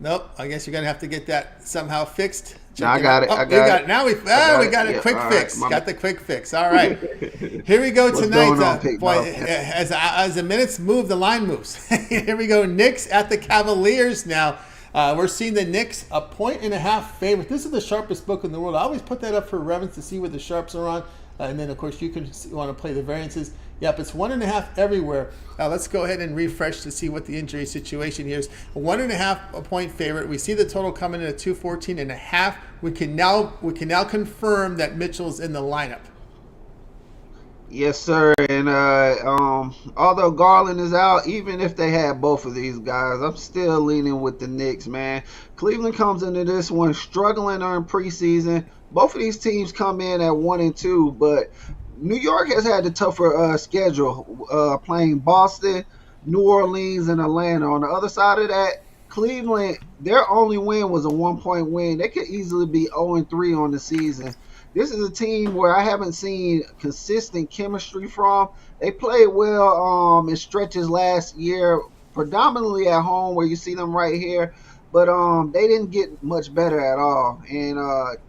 Nope. I guess you're going to have to get that somehow fixed. No, I got it. Oh, I got it. Now we got a quick fix. Got the quick fix. All right. Here we go tonight. As the minutes move, the line moves. Here we go. Knicks at the Cavaliers now. We're seeing the Knicks a 1.5 favorite. This is the sharpest book in the world. I always put that up for reference to see what the sharps are on. And then, of course, you can want to play the variances. Yep, it's 1.5 everywhere. Let's go ahead and refresh to see what the injury situation here is. 1.5 point favorite. We see the total coming in at 214.5. We can now confirm that Mitchell's in the lineup. Yes, sir. And although Garland is out, even if they had both of these guys, I'm still leaning with the Knicks, man. Cleveland comes into this one struggling during preseason. Both of these teams come in at 1-2, but New York has had the tougher schedule, playing Boston, New Orleans, and Atlanta. On the other side of that, Cleveland, their only win was a 1-point win. They could easily be 0-3 on the season. This is a team where I haven't seen consistent chemistry from. They played well in stretches last year, predominantly at home where you see them right here. But they didn't get much better at all. And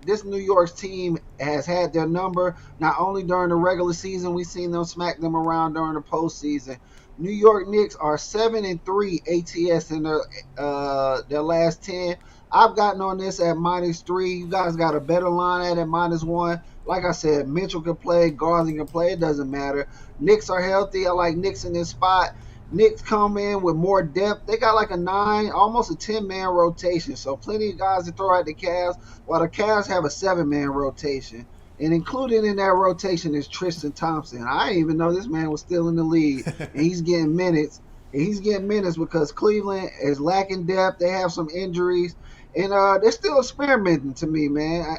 this New York's team has had their number, not only during the regular season, we've seen them smack them around during the postseason. New York Knicks are 7-3 ATS in their last 10. I've gotten on this at -3. You guys got a better line at -1. Like I said, Mitchell can play, Garland can play. It doesn't matter. Knicks are healthy. I like Knicks in this spot. Knicks come in with more depth. They got like a 9, almost a 10-man rotation. So plenty of guys to throw at the Cavs, while the Cavs have a 7-man rotation. And included in that rotation is Tristan Thompson. I didn't even know this man was still in the league. And he's getting minutes. And he's getting minutes because Cleveland is lacking depth. They have some injuries. And they're still experimenting to me, man.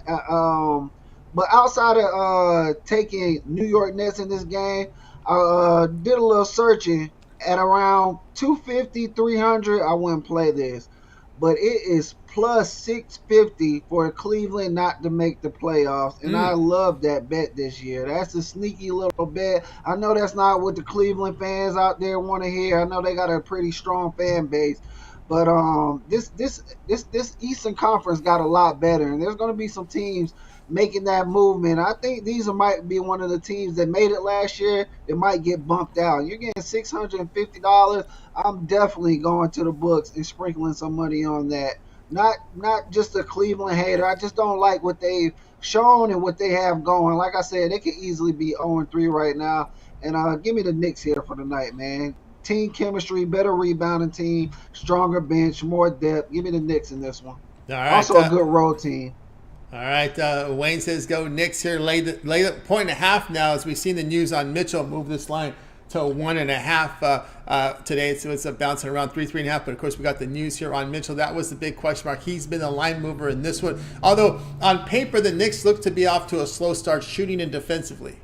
But outside of taking New York Nets in this game, I did a little searching. At around 250, 300, I wouldn't play this. But it is plus 650 for Cleveland not to make the playoffs. And I love that bet this year. That's a sneaky little bet. I know that's not what the Cleveland fans out there want to hear. I know they got a pretty strong fan base. But this Eastern Conference got a lot better. And there's going to be some teams making that movement. I think these might be one of the teams that made it last year that might get bumped out. You're getting $650. I'm definitely going to the books and sprinkling some money on that. Not just a Cleveland hater. I just don't like what they've shown and what they have going. Like I said, they could easily be 0-3 right now. And give me the Knicks here for the night, man. Team chemistry, better rebounding team, stronger bench, more depth. Give me the Knicks in this one. All right, also a good road team. All right, Wayne says go Knicks here. Lay the 1.5 now as we've seen the news on Mitchell move this line to 1.5 today. So it's bouncing around 3.5. But of course, we got the news here on Mitchell. That was the big question mark. He's been the line mover in this one. Although on paper, the Knicks look to be off to a slow start shooting and defensively.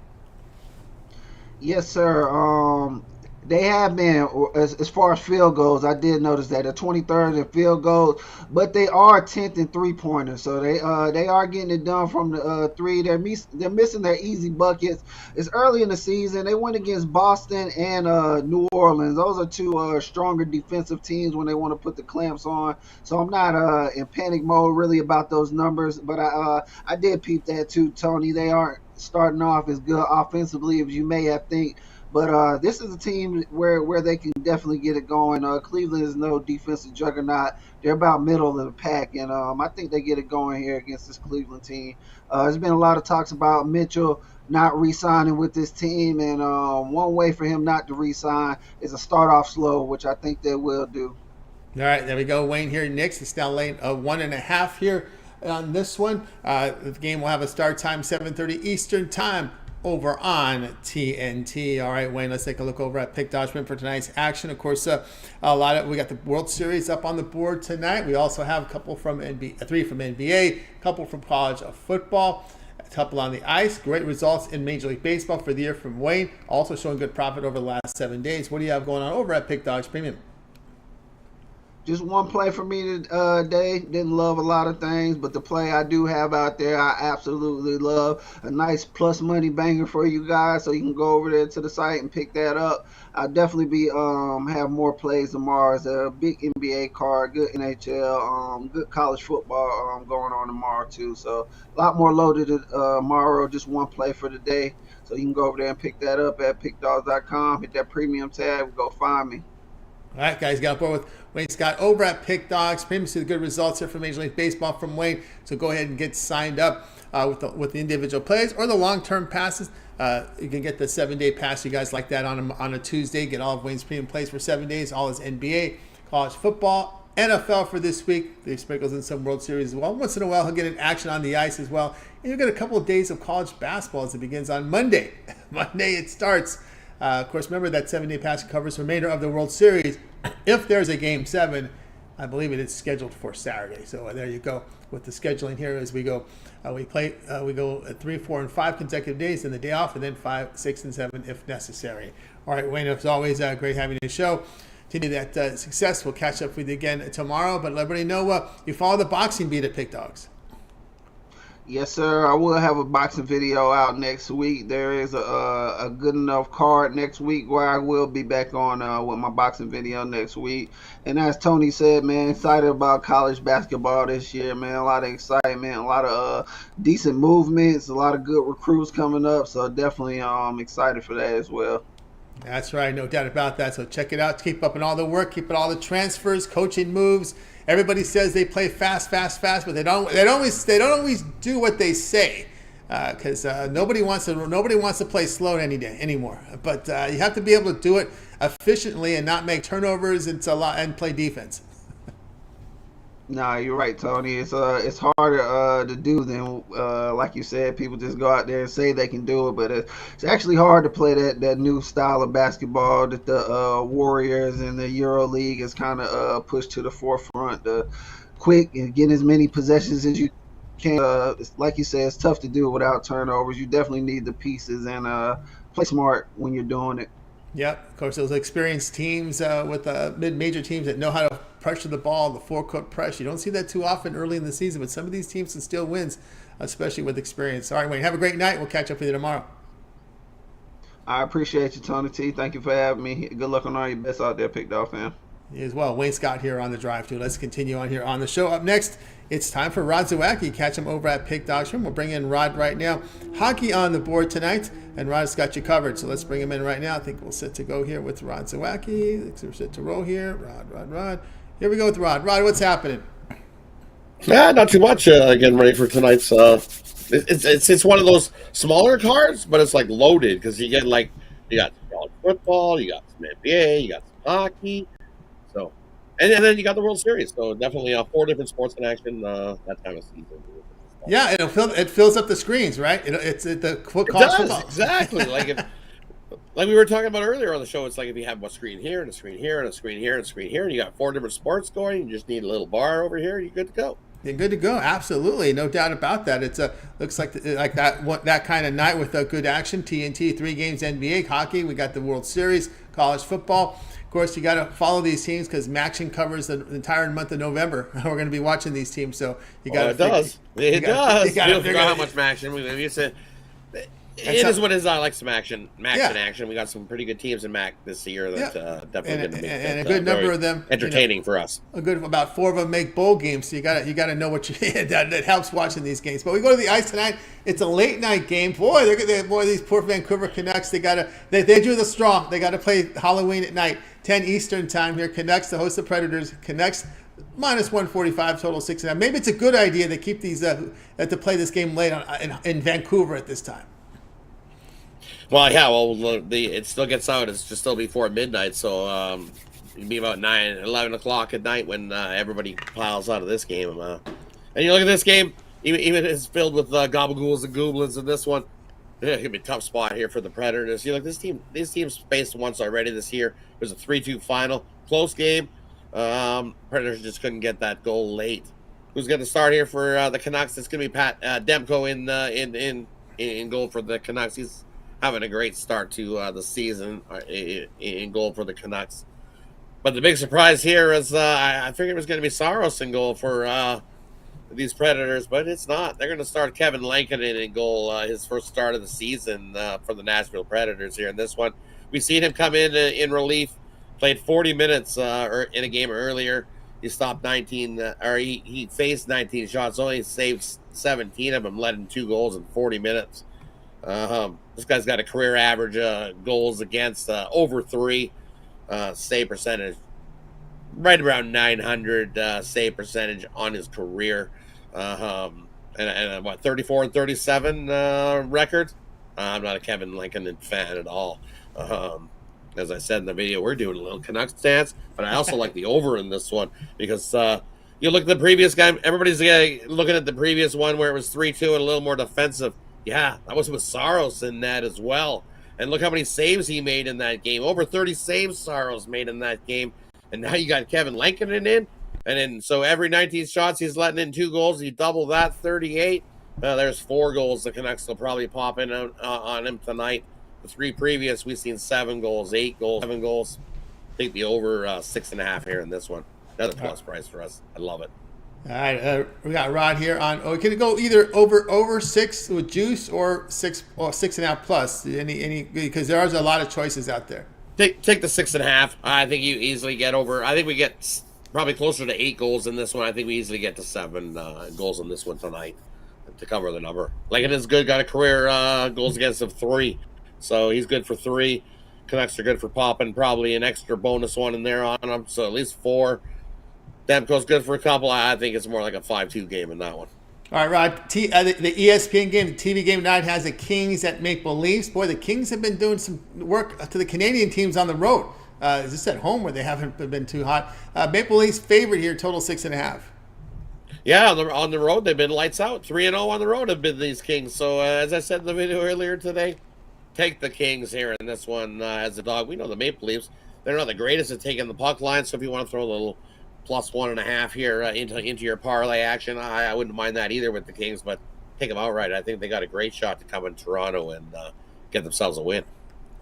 Yes, sir. They have been as far as field goals. I did notice that they're 23rd in field goals, but they are 10th in 3 pointers. So they are getting it done from the three. They're missing their easy buckets. It's early in the season. They went against Boston and New Orleans. Those are two stronger defensive teams when they want to put the clamps on. So I'm not in panic mode really about those numbers, but I did peep that too, Tony. They aren't starting off as good offensively as you may have think. But this is a team where they can definitely get it going. Cleveland is no defensive juggernaut. They're about middle of the pack, and I think they get it going here against this Cleveland team. There's been a lot of talks about Mitchell not re-signing with this team, and one way for him not to re-sign is to start off slow, which I think they will do. All right, there we go. Wayne here next. It's now lane 1.5 here on this one. The game will have a start time 7:30 Eastern time over on TNT. All right, Wayne, let's take a look over at Pick Dodgement for tonight's action. Of course, we got the World Series up on the board tonight. We also have a couple from three from NBA, a couple from college football, a couple on the ice. Great results in Major League Baseball for the year from Wayne. Also showing good profit over the last 7 days. What do you have going on over at Pick Dogs Premium? Just one play for me today. Didn't love a lot of things, but the play I do have out there, I absolutely love. A nice plus money banger for you guys, so you can go over there to the site and pick that up. I'll definitely be have more plays tomorrow. It's a big NBA card, good NHL, good college football going on tomorrow too. So a lot more loaded tomorrow. Just one play for the day, so you can go over there and pick that up at pickdogs.com. Hit that premium tab, go find me. All right, guys, got aboard with Wayne Scott over at Pick Dogs. Premium, see the good results here from Major League Baseball from Wayne. So go ahead and get signed up with the individual plays or the long-term passes. You can get the 7-day pass. You guys like that on a Tuesday. Get all of Wayne's premium plays for 7 days. All his NBA, college football, NFL for this week. He sprinkles in some World Series as well. Once in a while, he'll get an action on the ice as well. And you'll get a couple of days of college basketball as it begins on Monday. Monday it starts. Of course, remember that 7-day pass covers the remainder of the World Series. If there's a Game 7, I believe it is scheduled for Saturday. So there you go with the scheduling here as we go. We go 3, 4, and 5 consecutive days, then the day off, and then 5, 6, and 7 if necessary. All right, Wayne, it's always great having you on the show. Continue that success. We'll catch up with you again tomorrow. But let everybody know you follow the boxing beat at Pick Dogs. Yes, sir. I will have a boxing video out next week. There is a good enough card next week where I will be back on with my boxing video next week. And as Tony said, man, excited about college basketball this year, man. A lot of excitement, a lot of decent movements, a lot of good recruits coming up. So definitely excited for that as well. That's right, no doubt about that. So check it out. Keep up in all the work. Keep up all the transfers, coaching moves. Everybody says they play fast, but they don't always do what they say, because nobody wants to play slow anymore. But you have to be able to do it efficiently and not make turnovers and play defense. Nah, you're right, Tony. It's harder to do than like you said. People just go out there and say they can do it, but it's actually hard to play that new style of basketball that the Warriors and the Euro League has kind of pushed to the forefront. The quick and get as many possessions as you can. Like you said, it's tough to do without turnovers. You definitely need the pieces and play smart when you're doing it. Yep, of course, those experienced teams with mid-major teams that know how to pressure the ball, the four-court press. You don't see that too often early in the season, but some of these teams can still win, especially with experience. All right, Wayne, have a great night. We'll catch up with you tomorrow. I appreciate you, Tony T. Thank you for having me. Good luck on all your bets out there, Pick Dog fan. You as well. Wayne Scott here on the drive, too. Let's continue on here on the show. Up next, it's time for Rod Zawacki. Catch him over at Pick Dogs Room. We'll bring in Rod right now. Hockey on the board tonight, and Rod's got you covered. So let's bring him in right now. I think we'll set to go here with Rod Zawacki. We're set to roll here. Rod. Here we go with Rod. Rod, what's happening? Yeah, not too much. Getting ready for tonight's. It's one of those smaller cards, but it's like loaded because you got college football, you got some NBA, you got some hockey. So, and then you got the World Series. So definitely 4 different sports in action that time of season. Yeah, it fills up the screens, right? It does, exactly. Like we were talking about earlier on the show, it's like if you have a screen here and a screen here and a screen here and a screen here, and you got 4 different sports going, you just need a little bar over here, you're good to go. They're good to go. Absolutely, no doubt about that. It's looks like that kind of night with a good action. TNT, 3 games, NBA hockey. We got the World Series, college football. Of course, you got to follow these teams because Maction covers the entire month of November. We're going to be watching these teams, so you got. It does. It does. You don't forget how much Maction we used to. It is what it is. I like some action, action. We got some pretty good teams in MAC this year that definitely going to make and a good number of them entertaining for us. A good about 4 of them make bowl games, so you got to know what you that helps watching these games. But we go to the ice tonight. It's a late night game. Boy, these poor Vancouver Canucks. They do the strong. They got to play Halloween at night, 10 Eastern time here. Canucks to host the Predators. Canucks minus 145 total 6.5. Maybe it's a good idea to keep these to play this game late in Vancouver at this time. Well, yeah, it still gets out. It's just still before midnight, so it'll be about 11 o'clock at night when everybody piles out of this game. And you look at this game, even it's filled with gobagools and goblins in this one. It's going to be a tough spot here for the Predators. You look, these teams faced once already this year. It was a 3-2 final. Close game. Predators just couldn't get that goal late. Who's going to start here for the Canucks? It's going to be Pat Demko in goal for the Canucks. He's having a great start to the season in goal for the Canucks. But the big surprise here is I figured it was going to be Saros in goal for these Predators, but it's not. They're going to start Kevin Lankinen in goal, his first start of the season for the Nashville Predators here in this one. We've seen him come in relief, played 40 minutes in a game earlier. He stopped 19, he faced 19 shots, only saved 17 of them, led in 2 goals in 40 minutes. This guy's got a career average goals against over 3, save percentage right around 900 save percentage on his career, and what 34 and 37 record. I'm not a Kevin Lankinen fan at all. As I said in the video, we're doing a little Canucks stance, but I also like the over in this one because you look at the previous game. Everybody's looking at the previous one where it was 3-2 and a little more defensive. Yeah, that was with Saros in that as well. And look how many saves he made in that game. Over 30 saves Saros made in that game. And now you got Kevin Lankinen in. And then so every 19 shots, he's letting in 2 goals. You double that, 38. There's 4 goals. The Canucks will probably pop in on him tonight. The 3 previous, we've seen 7 goals, 8 goals, 7 goals. I think the over 6.5 here in this one. Another plus price for us. I love it. All right, we got Rod here on. Oh, can it go either over 6 with juice or 6.5 plus? Any because there are a lot of choices out there. Take the 6.5. I think you easily get over. I think we get probably closer to 8 goals in this one. I think we easily get to 7 goals in this one tonight to cover the number. Lincoln is good. Got a career goals against of 3, so he's good for 3. Canucks are good for popping. Probably an extra bonus one in there on him, so at least 4. Demko's good for a couple. I think it's more like a 5-2 game in that one. All right, Rod. The ESPN game, the TV game tonight has the Kings at Maple Leafs. Boy, the Kings have been doing some work to the Canadian teams on the road. Just at home where they haven't been too hot. Maple Leafs favorite here, total 6.5. Yeah, on the road they've been lights out. 3-0 on the road have been these Kings. So as I said in the video earlier today, take the Kings here in this one as a dog. We know the Maple Leafs, they're not the greatest at taking the puck line. So if you want to throw a little plus 1.5 here into your parlay action, I wouldn't mind that either with the Kings, but take them outright. I think they got a great shot to come in Toronto and get themselves a win.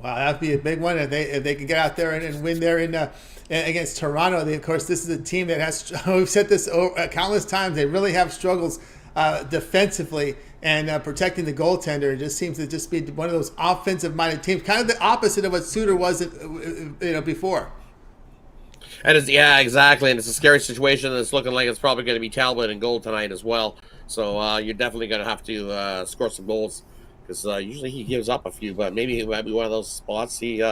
Wow, that'd be a big one if they can get out there and win there against Toronto. Of course, this is a team that has, we've said this countless times, they really have struggles defensively and protecting the goaltender. It just seems to just be one of those offensive-minded teams, kind of the opposite of what Suter was before. And yeah, exactly. And it's a scary situation. It's looking like it's probably going to be Talbot in goal tonight as well. So you're definitely going to have to score some goals because usually he gives up a few, but maybe it might be one of those spots he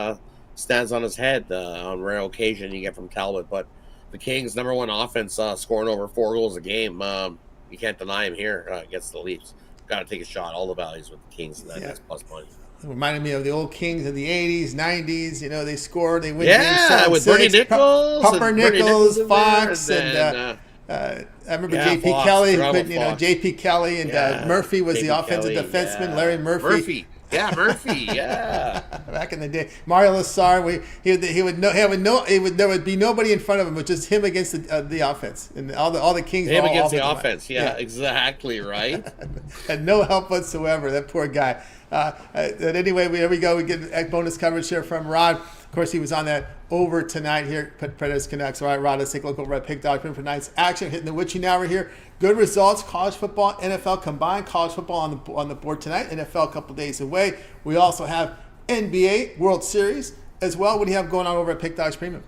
stands on his head on rare occasion you get from Talbot. But the Kings' #1 offense, scoring over 4 goals a game, you can't deny him here against the Leafs. Got to take a shot. All the values with the Kings, and that's plus money. It reminded me of the old Kings of the 80s, 90s. You know, they scored, they win. Yeah, with Bernie Nichols. Pumpernickel, Fox, and I remember J.P. Kelly. JP Kelly and Murphy was the offensive defenseman. Larry Murphy. Yeah, Murphy. Yeah. Back in the day, Mario Lessard, there would be nobody in front of him, but just him against the offense, and all the Kings. Him were all against the offensive offense. Yeah, exactly right. Had no help whatsoever. That poor guy. Anyway, there we go. We get bonus coverage here from Rod. Of course, he was on that over tonight here. Predators Canucks. All right, Rod, let's take a look over at Pick Dog for tonight's action. Hitting the witching hour here. Good results. College football, NFL combined. College football on the board tonight. NFL a couple days away. We also have NBA World Series as well. What do you have going on over at Pick Dogs Premium?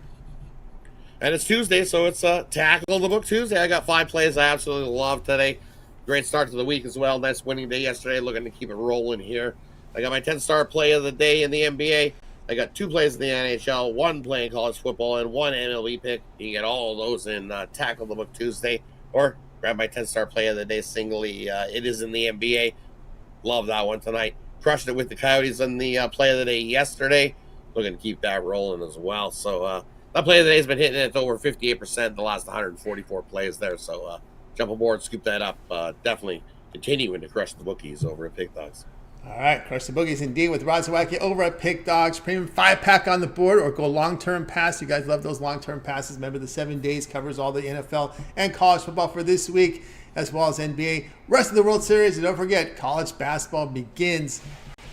And it's Tuesday, so it's Tackle the Book Tuesday. I got 5 plays I absolutely love today. Great start to the week as well. Nice winning day yesterday. Looking to keep it rolling here. I got my 10-star play of the day in the NBA. I got 2 plays in the NHL, 1 play in college football, and 1 MLB pick. You can get all of those in Tackle the Book Tuesday, or grab my 10-star play of the day singly. It is in the NBA. Love that one tonight. Crushed it with the Coyotes on the play of the day yesterday. Looking to keep that rolling as well. So that play of the day has been hitting it over 58% the last 144 plays there. So jump aboard, scoop that up. Definitely continuing to crush the bookies over at Pick Dogs. All right, crush the boogies indeed with Rod Zawacki over at Pick Dogs Premium. 5-pack on the board, or go long-term pass. You guys love those long-term passes. Remember, the 7 days covers all the NFL and college football for this week, as well as NBA. Rest of the World Series, and don't forget, college basketball begins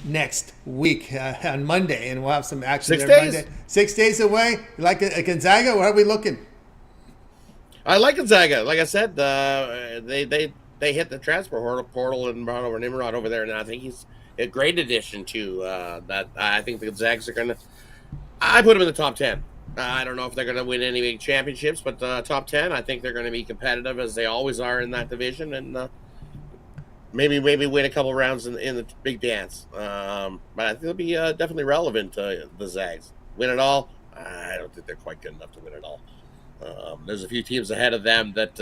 next week on Monday, and we'll have some action 6 there days. Monday. 6 days away. You like a Gonzaga? Where are we looking? I like Gonzaga. Like I said, they hit the transfer portal and brought over Nimrod over there, and I think he's a great addition to that. I think the Gonzagas are going to – I put them in the top 10. I don't know if they're going to win any big championships, but top 10, I think they're going to be competitive as they always are in that division, and maybe win a couple rounds in the big dance. But I think they'll be definitely relevant to the Zags. Win it all? I don't think they're quite good enough to win it all. There's a few teams ahead of them that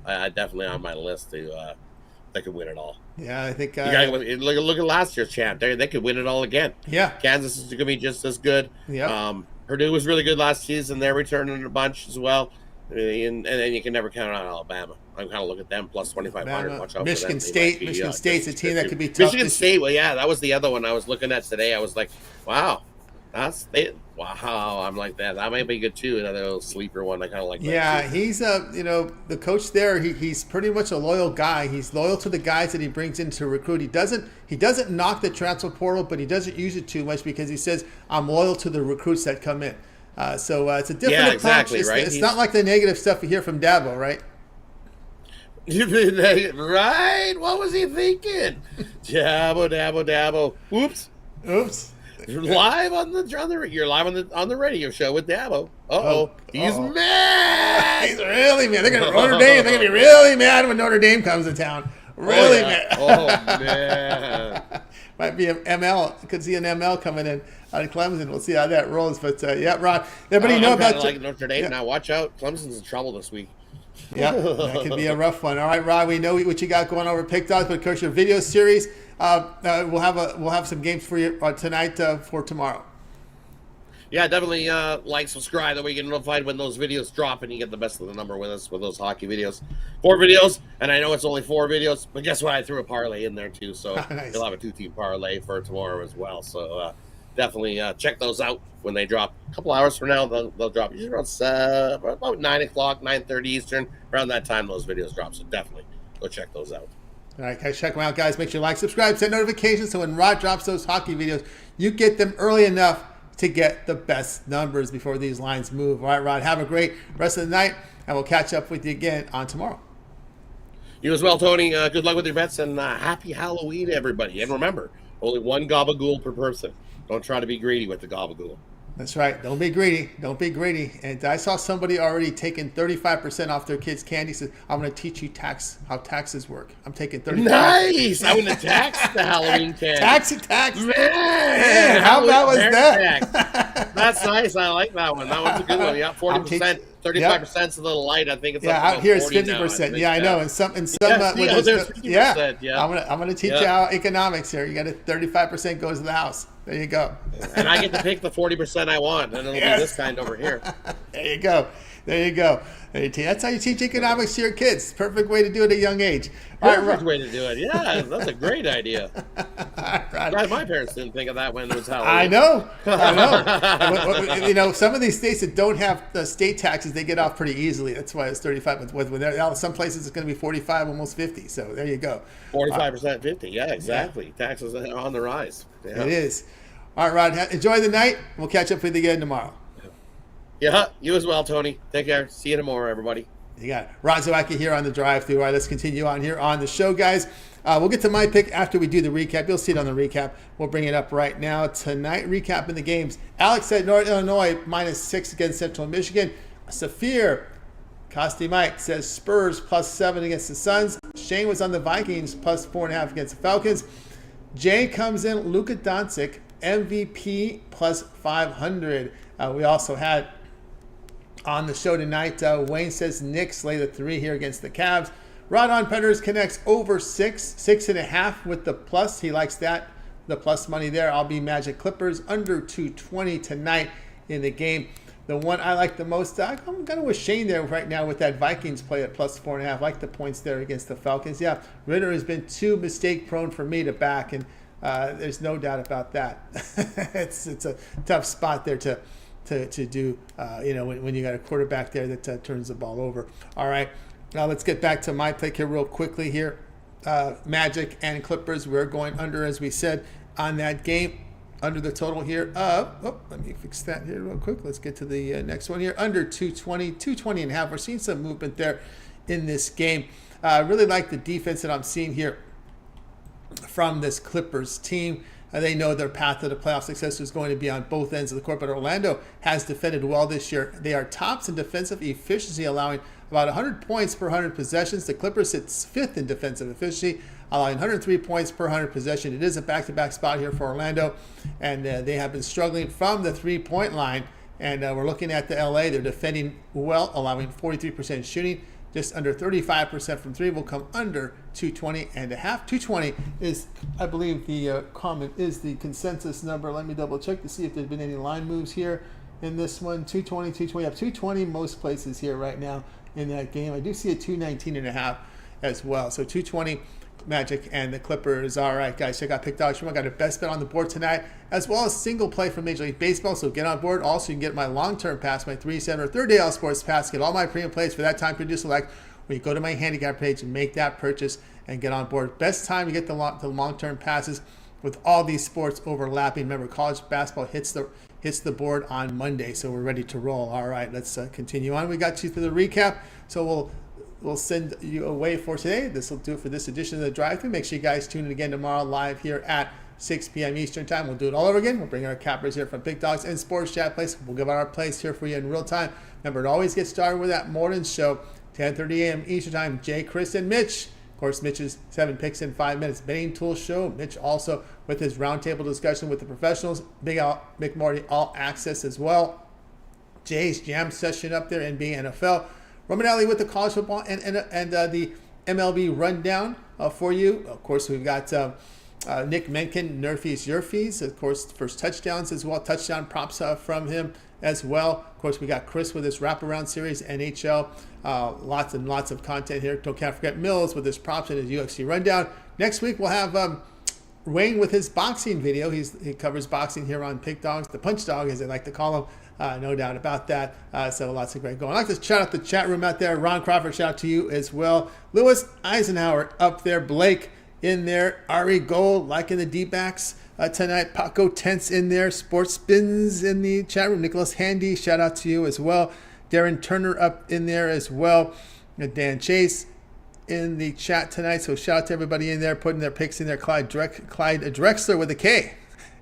I definitely on my list that could win it all. Yeah, I think look at last year's champ. They could win it all again. Yeah, Kansas is going to be just as good. Yeah, Purdue was really good last season. They're returning a bunch as well. And then you can never count on Alabama. I'm kind of look at them plus 2,500. Watch out Michigan for them. State. Michigan State's a team that could be tough. Michigan State. Well, yeah, that was the other one I was looking at today. I was like, wow, that's it. Wow, I'm like that. That might be good too. Another little sleeper one. I kind of like that. Yeah, too. he's the coach there. He's pretty much a loyal guy. He's loyal to the guys that he brings in to recruit. He doesn't knock the transfer portal, but he doesn't use it too much because he says, I'm loyal to the recruits that come in. So it's a different approach. Exactly, right? It's not like the negative stuff you hear from Dabo, right? Right? What was he thinking? Dabo. Oops. You're live on the radio show with Dabo. He's mad. He's really mad. They're gonna Notre Dame. They're gonna be really mad when Notre Dame comes to town. Really mad. Oh man. Might be an ML. Could see an ML coming in out of Clemson. We'll see how that rolls. But yeah, Ron. Everybody know about like Notre Dame now. Watch out. Clemson's in trouble this week. Yeah, that could be a rough one. All right, Rod, we know what you got going over at Pick Dogs, but of course your video series, we'll have some games for you tonight for tomorrow. Yeah, definitely like, subscribe, that way you get notified when those videos drop and you get the best of the number with us with those hockey videos. 4 videos, and I know it's only 4 videos, but guess what? I threw a parlay in there too, so Nice. You'll have a 2-team parlay for tomorrow as well. So definitely check those out when they drop. A couple hours from now, they'll drop usually around about 9 o'clock, 9:30 Eastern. Around that time, those videos drop, so definitely go check those out. All right, guys, check them out, guys. Make sure you like, subscribe, set notifications so when Rod drops those hockey videos, you get them early enough to get the best numbers before these lines move. All right, Rod, have a great rest of the night, and we'll catch up with you again on tomorrow. You as well, Tony. Good luck with your bets, and happy Halloween, everybody. And remember, only 1 gabagool per person. Don't try to be greedy with the gabagool. That's right. Don't be greedy. Don't be greedy. And I saw somebody already taking 35% off their kids' candy. Says, I'm going to teach you how taxes work. I'm taking 35%. Nice. I'm going to tax the Halloween candy. Tax. Man, how about was that? That's nice. I like that one. That one's a good one. Yeah, 40%. 35% is a little light. I think it's Yeah, up out about here it's 40 now, 50%. Yeah, I know. And some Yeah, see, out there's 50%, yeah. I'm gonna teach you how economics here. You got 35% goes to the house. There you go. And I get to pick the 40% I want, and it'll be this kind over here. There you go. That's how you teach economics to your kids. Perfect way to do it at a young age. Perfect way to do it. Yeah, that's a great idea. Right. Glad my parents didn't think of that when it was Halloween. I know. You know, some of these states that don't have the state taxes, they get off pretty easily. That's why it's 35. When some places it's going to be 45, almost 50. So there you go. 45%, 50. Yeah, exactly. Yeah. Taxes are on the rise. Yeah. It is. All right, Rod. Enjoy the night. We'll catch up with you again tomorrow. Yeah, you as well, Tony. Take care. See you tomorrow, everybody. You got it. Rod Zawacki here on the drive-thru. All right, let's continue on here on the show, guys. We'll get to my pick after we do the recap. You'll see it on the recap. We'll bring it up right now. Tonight, recapping the games. Alex said North Illinois -6 against Central Michigan. Saphir Costi Mike says Spurs +7 against the Suns. Shane was on the Vikings +4.5 against the Falcons. Jay comes in, Luka Doncic, MVP +500. We also had on the show tonight, Wayne says Knicks lay the 3 here against the Cavs. Rod on Penders connects over 6.5 with the plus. He likes that, the plus money there. I'll be Magic Clippers under 220 tonight in the game. The one I like the most, I'm kind of with Shane there right now with that Vikings play at +4.5. I like the points there against the Falcons. Yeah, Ritter has been too mistake prone for me to back, and there's no doubt about that. It's a tough spot there to do, when you got a quarterback there that turns the ball over. All right, now let's get back to my pick here real quickly here. Magic and Clippers, we're going under, as we said, on that game. Under the total here of, let me fix that here real quick. Let's get to the next one here. Under 220.5. We're seeing some movement there in this game. I really like the defense that I'm seeing here from this Clippers team. They know their path to the playoff success is going to be on both ends of the court, but Orlando has defended well this year. They are tops in defensive efficiency, allowing about 100 points per 100 possessions. The Clippers sit 5th in defensive efficiency, allowing 103 points per 100 possession. It is a back-to-back spot here for Orlando, and they have been struggling from the three-point line. And we're looking at the LA. They're defending well, allowing 43% shooting. Just under 35% from 3 will come under 220.5. 220 is, I believe, the the consensus number. Let me double check to see if there's been any line moves here in this one. 220. Yeah, 220 most places here right now in that game. I do see a 219.5 as well. So 220 Magic and the Clippers. All right, guys, check out Pick Dogs. I got a best bet on the board tonight, as well as single play from Major League Baseball. So get on board. Also, you can get my long-term pass, my 3-7 or third day all sports pass. Get all my premium plays for that time period you select when you go to my handicap page and make that purchase and get on board. Best time to get the long-term passes with all these sports overlapping. Remember, college basketball hits the board on Monday, so we're ready to roll. All right, let's continue on. We got you through the recap, so we'll send you away for today. This will do it for this edition of the Drive-Thru. Make sure you guys tune in again tomorrow live here at 6 p.m. Eastern Time. We'll do it all over again. We'll bring our cappers here from Big Dogs and Sports Chat Place. We'll give out our plays here for you in real time. Remember, it always gets started with that morning show, 10:30 a.m. Eastern Time. Jay, Chris, and Mitch. Of course, Mitch's 7 picks in 5 minutes betting tool show. Mitch also with his roundtable discussion with the professionals. Big Marty All Access as well. Jay's jam session up there, NBA, NFL. Romanelli with the college football and the MLB rundown for you. Of course, we've got Nick Menken, Nerfies, Your Fees. Of course, first touchdowns as well. Touchdown props from him as well. Of course, we got Chris with his wraparound series, NHL. Lots and lots of content here. Can't forget Mills with his props and his UFC rundown. Next week, we'll have Wayne with his boxing video. He covers boxing here on Pick Dogs, the Punch Dog, as they like to call him. No doubt about that. So lots of great going. I'd like to shout out the chat room out there. Ron Crawford, shout out to you as well. Lewis Eisenhower up there. Blake in there. Ari Gold liking the D-backs tonight. Paco Tense in there. Sports Spins in the chat room. Nicholas Handy, shout out to you as well. Darren Turner up in there as well. Dan Chase in the chat tonight. So shout out to everybody in there putting their picks in there. Clyde Drexler with a K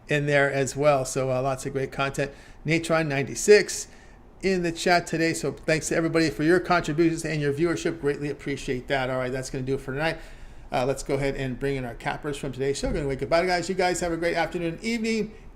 in there as well. So lots of great content. Natron 96 in the chat today. So thanks to everybody for your contributions and your viewership. Greatly appreciate that. All right, that's going to do it for tonight. Let's go ahead and bring in our cappers from today's show. We're going to wake up. Bye, guys. You guys have a great afternoon and evening.